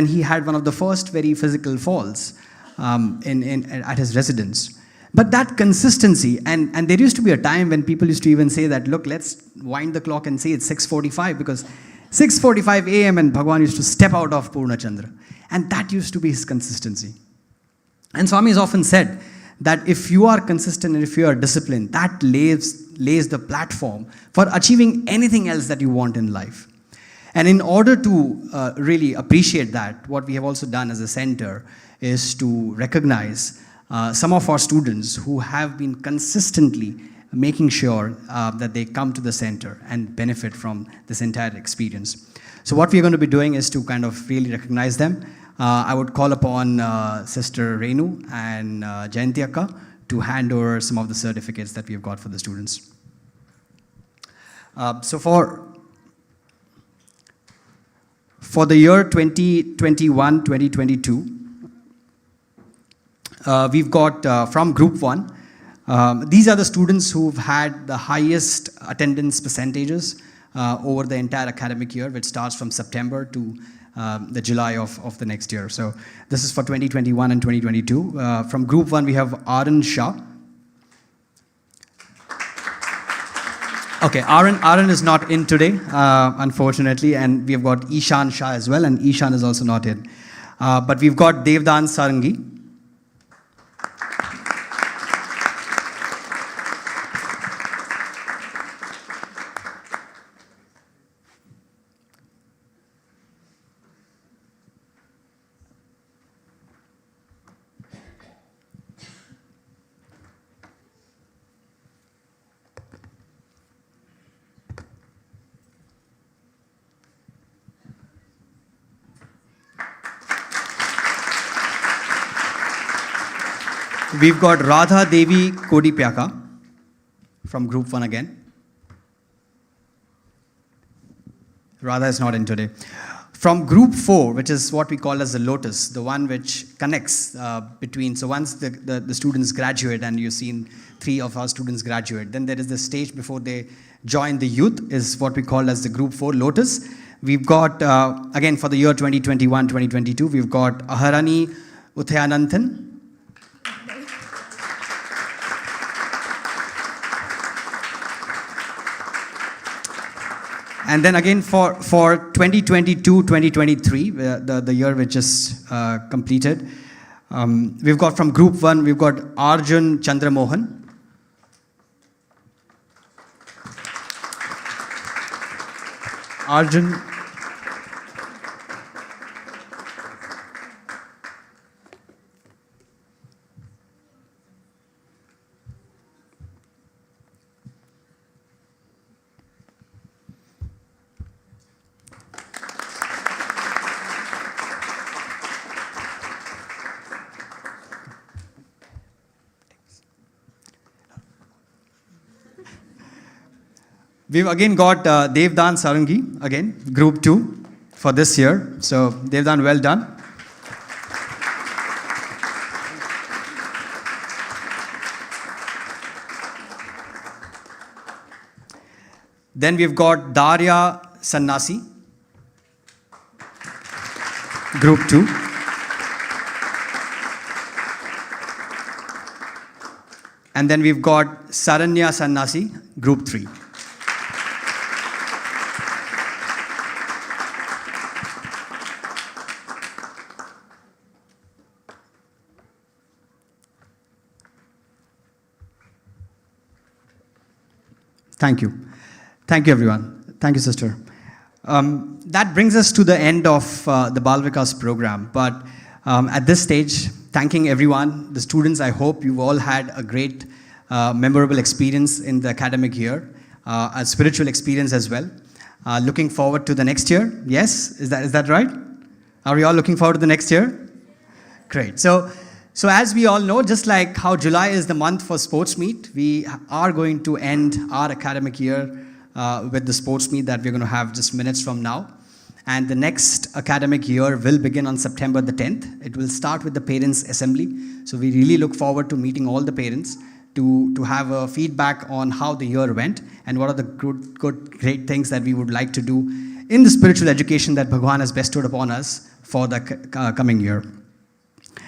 he had one of the first very physical falls at his residence. But that consistency, and there used to be a time when people used to even say that, look, let's wind the clock and say it's 6:45, because 6:45 a.m. and Bhagwan used to step out of Purna Chandra. And that used to be his consistency. And Swami has often said that if you are consistent and if you are disciplined, that lays the platform for achieving anything else that you want in life. And in order to really appreciate that, what we have also done as a center is to recognize some of our students who have been consistently making sure that they come to the center and benefit from this entire experience. So what we're going to be doing is to kind of really recognize them. I would call upon Sister Renu and Jayanti Akka to hand over some of the certificates that we've got for the students. So for the year 2021-2022, we've got from Group 1, these are the students who've had the highest attendance percentages over the entire academic year, which starts from September to the July of the next year. So this is for 2021 and 2022. From Group 1, we have Arun Shah. Okay, Arun is not in today, unfortunately, and we've got Ishan Shah as well, and Ishan is also not in. But we've got Devdan Sarangi. We've got Radha Devi Kodipyaka from Group 1 again. Radha is not in today. From Group 4, which is what we call as the Lotus, the one which connects between, so once the students graduate, and you've seen 3 of our students graduate, then there is the stage before they join the youth, is what we call as the Group 4 Lotus. We've got, again, for the year 2021-2022, we've got Aharani Uthayananthan. And then again for 2022-2023, the year which is completed, we've got from Group 1, we've got Arjun Chandramohan. Arjun. We've again got Devdan Sarangi, again, Group 2 for this year. So Devdan, well done. Then we've got Darya Sannasi, Group 2. And then we've got Saranya Sannasi, Group 3. Thank you. Thank you, everyone. Thank you, sister. That brings us to the end of the Bal Vikas program. But at this stage, thanking everyone, the students, I hope you've all had a great, memorable experience in the academic year, a spiritual experience as well. Looking forward to the next year. Yes? Is that right? Are we all looking forward to the next year? Great. So as we all know, just like how July is the month for sports meet, we are going to end our academic year with the sports meet that we're going to have just minutes from now. And the next academic year will begin on September the 10th. It will start with the Parents' Assembly. So we really look forward to meeting all the parents to have a feedback on how the year went and what are the great things that we would like to do in the spiritual education that Bhagwan has bestowed upon us for the coming year.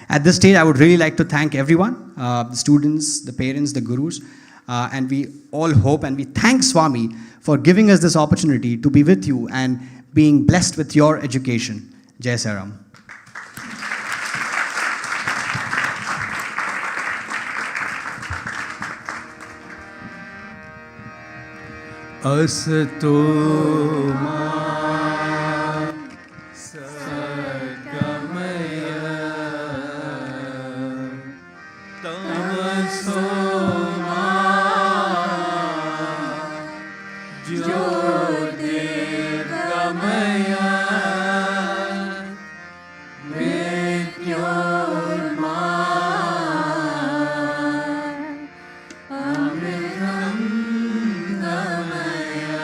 At this stage, I would really like to thank everyone, the students, the parents, the gurus, and we all hope and we thank Swami for giving us this opportunity to be with you and being blessed with your education. Jai Saram. Asato ma sagamaya tamaso ma jyotirgamaya mrityorma amritam gamaya.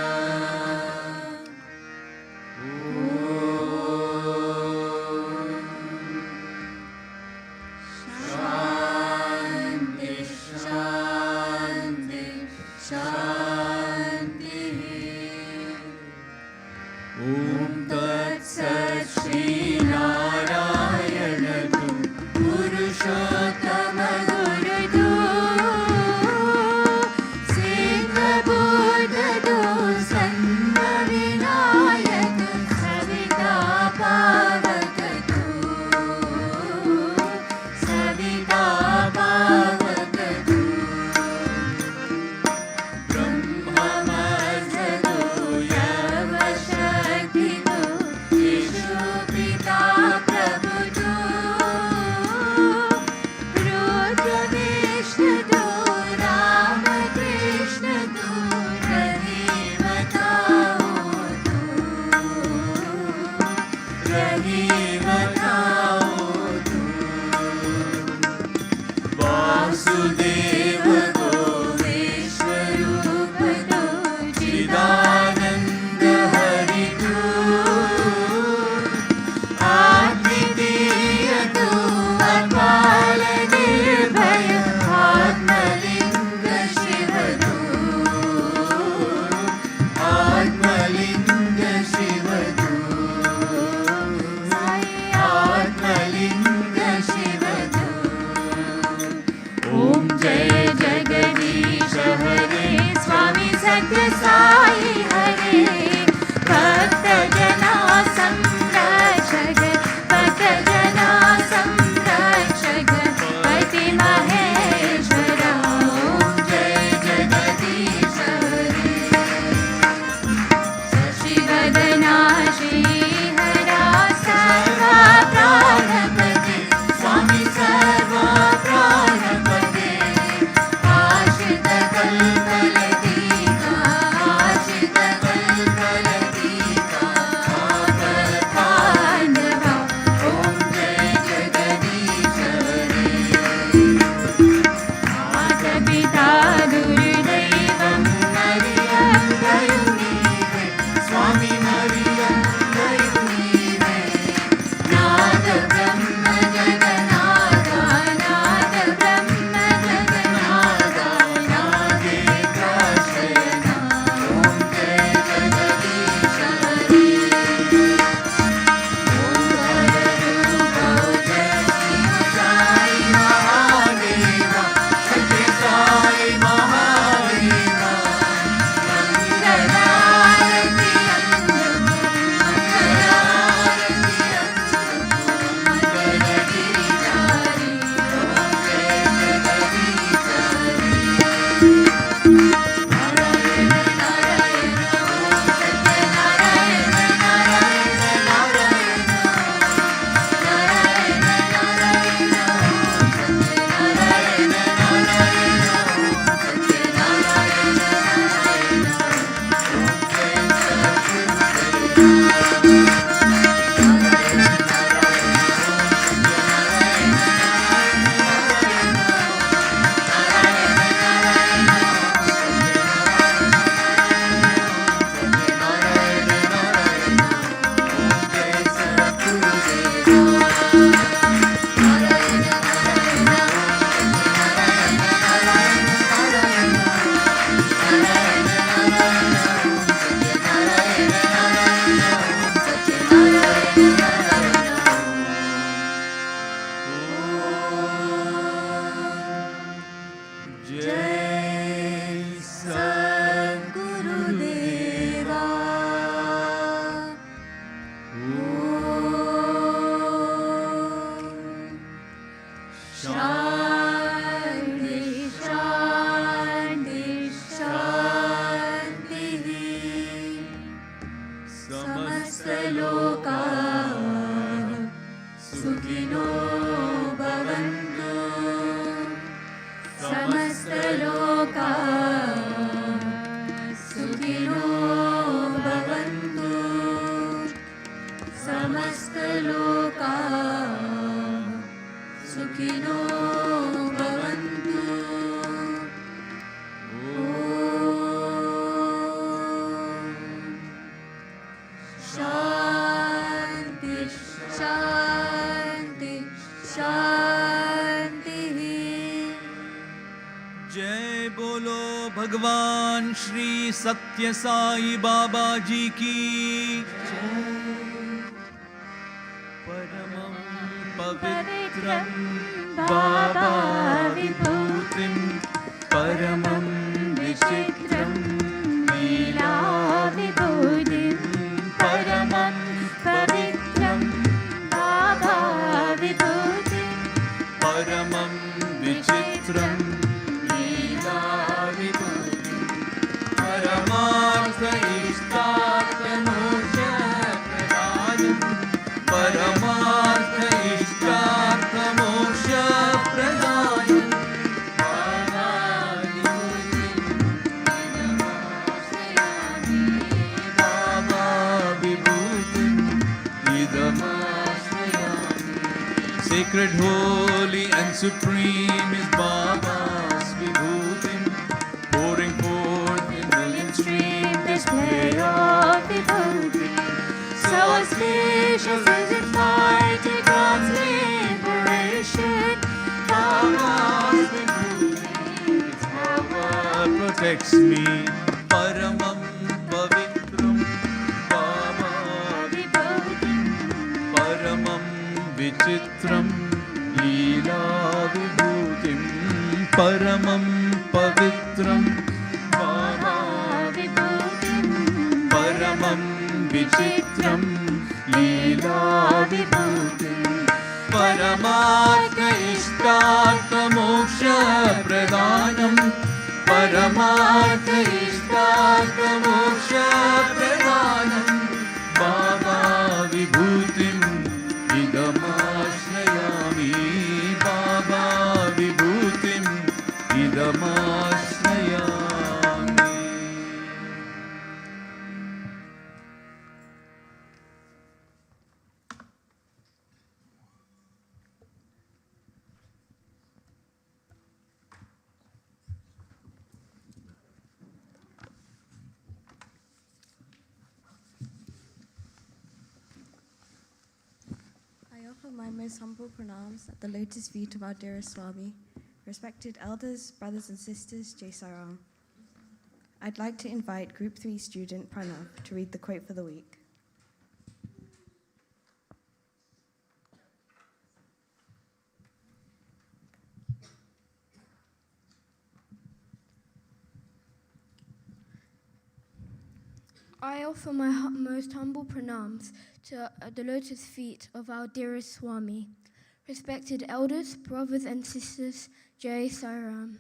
सुखिनो भवन्तु समस्तलोका सुखिनो भवन्तु समस्तलोका सुखिनो भवन्तु शान्ति शान्ति शान्तिः जय बोलो भगवान श्री सत्य साई बाबा जी की परमं पवित्रं बाबा विभूतिं परमं विचित्रं लीला विभूतिं परमं पवित्रं बाबा विभूतिं परमं विचित्रं लीला विभूतिं परमार्थ इष्टार्थ मोक्ष प्रदानं परमार्थ इष्टार्थ मोक्ष प्रदानं बाबा विभूतिं idamaśrayami. Sacred, holy and supreme is Baba's vibhutim, pouring forth in million stream display of vibhuti. So auspicious is it fight to God's liberation. Baba's vibhuti, its power protects me. Paramam pavitram Baba vibhutim, paramam vichitram leela vibhutim, paramam pavitram Baba vibhutim, paramam vichitram leela vibhutim, paramartha ishtartha moksha pradanam, paramartha ishtartha moksha pradanam, Baba vibhutim idamaśrayami, Baba vibhutim idamaśrayami. I offer my most humble pranams at the lotus feet of our dearest Swami, respected elders, brothers and sisters, Jai Sai Ram. I'd like to invite Group 3 student Pranav to read the quote for the week. I offer my most humble pranams to the lotus feet of our dearest Swami, respected elders, brothers and sisters, Jai Sai Ram.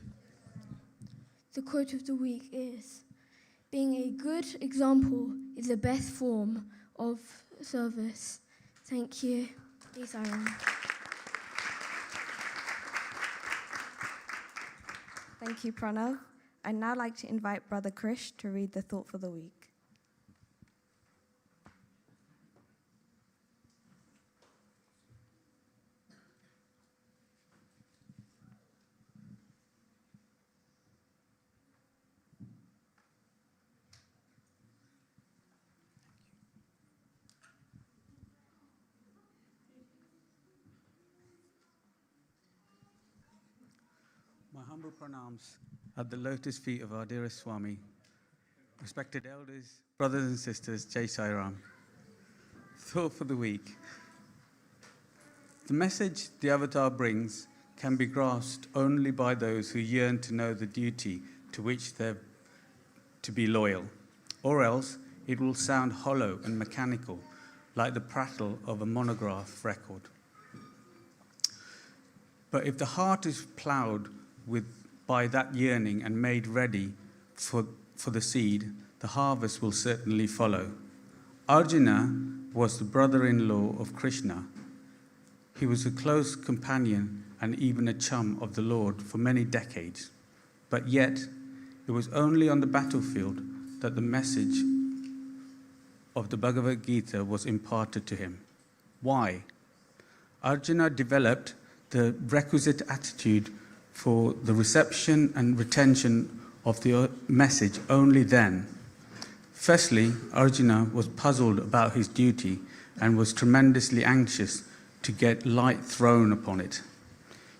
The quote of the week is, being a good example is the best form of service. Thank you. Jai Sai Ram. Thank you, Pranav. I'd now like to invite Brother Krish to read the thought for the week. My humble pranams at the lotus feet of our dearest Swami, respected elders, brothers and sisters, Jai Sai Ram. Thought for the week. The message the Avatar brings can be grasped only by those who yearn to know the duty to which they're to be loyal, or else it will sound hollow and mechanical, like the prattle of a monograph record. But if the heart is ploughed by that yearning and made ready for the seed, the harvest will certainly follow. Arjuna was the brother-in-law of Krishna. He was a close companion and even a chum of the Lord for many decades. But yet, it was only on the battlefield that the message of the Bhagavad Gita was imparted to him. Why? Arjuna developed the requisite attitude for the reception and retention of the message only then. Firstly, Arjuna was puzzled about his duty and was tremendously anxious to get light thrown upon it.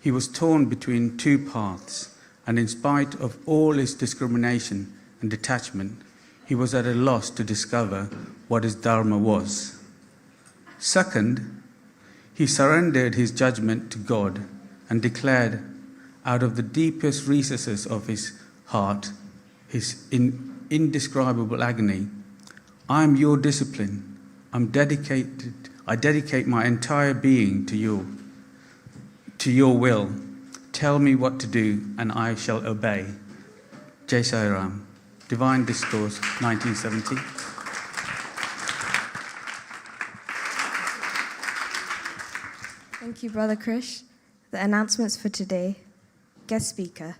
He was torn between two paths, and in spite of all his discrimination and detachment, he was at a loss to discover what his dharma was. Second, he surrendered his judgment to God and declared out of the deepest recesses of his heart, his indescribable agony, I am your discipline. I dedicate my entire being to your will. Tell me what to do and I shall obey. Jai Sai Ram. Divine Discourse, 1970. Thank you, Brother Krish. The announcements for today. Guest speaker.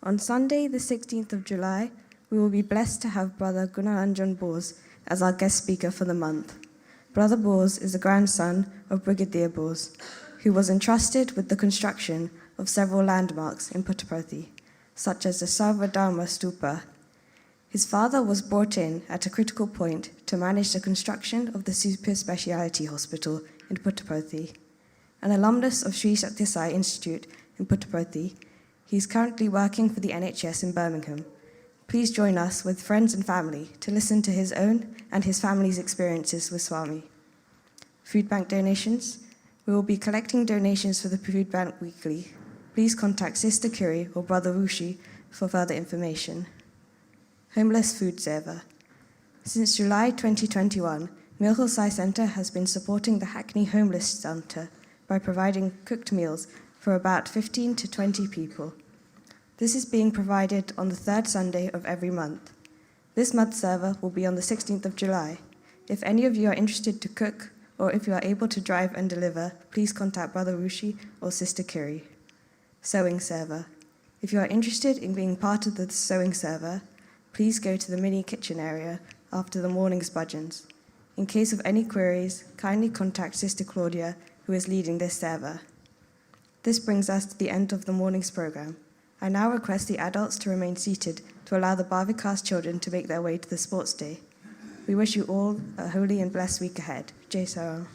On Sunday, the 16th of July, we will be blessed to have Brother Gunaranjan Bose as our guest speaker for the month. Brother Bose is the grandson of Brigadier Bose, who was entrusted with the construction of several landmarks in Puttaparthi, such as the Sarvadharma Stupa. His father was brought in at a critical point to manage the construction of the super speciality hospital in Puttaparthi. An alumnus of Sri Sathya Sai Institute in Puttaparthi, he is currently working for the NHS in Birmingham. Please join us with friends and family to listen to his own and his family's experiences with Swami. Food bank donations. We will be collecting donations for the food bank weekly. Please contact Sister Curie or Brother Rushi for further information. Homeless Food Server. Since July 2021, Milhill Sai Centre has been supporting the Hackney Homeless Centre by providing cooked meals for about 15 to 20 people. This is being provided on the third Sunday of every month. This month's server will be on the 16th of July. If any of you are interested to cook, or if you are able to drive and deliver, please contact Brother Rushi or Sister Curie. Sewing server. If you are interested in being part of the sewing server, please go to the mini kitchen area after the morning's bhajans. In case of any queries, kindly contact Sister Claudia, who is leading this server. This brings us to the end of the morning's program. I now request the adults to remain seated to allow the Bhavikas children to make their way to the sports day. We wish you all a holy and blessed week ahead. Jai Saram.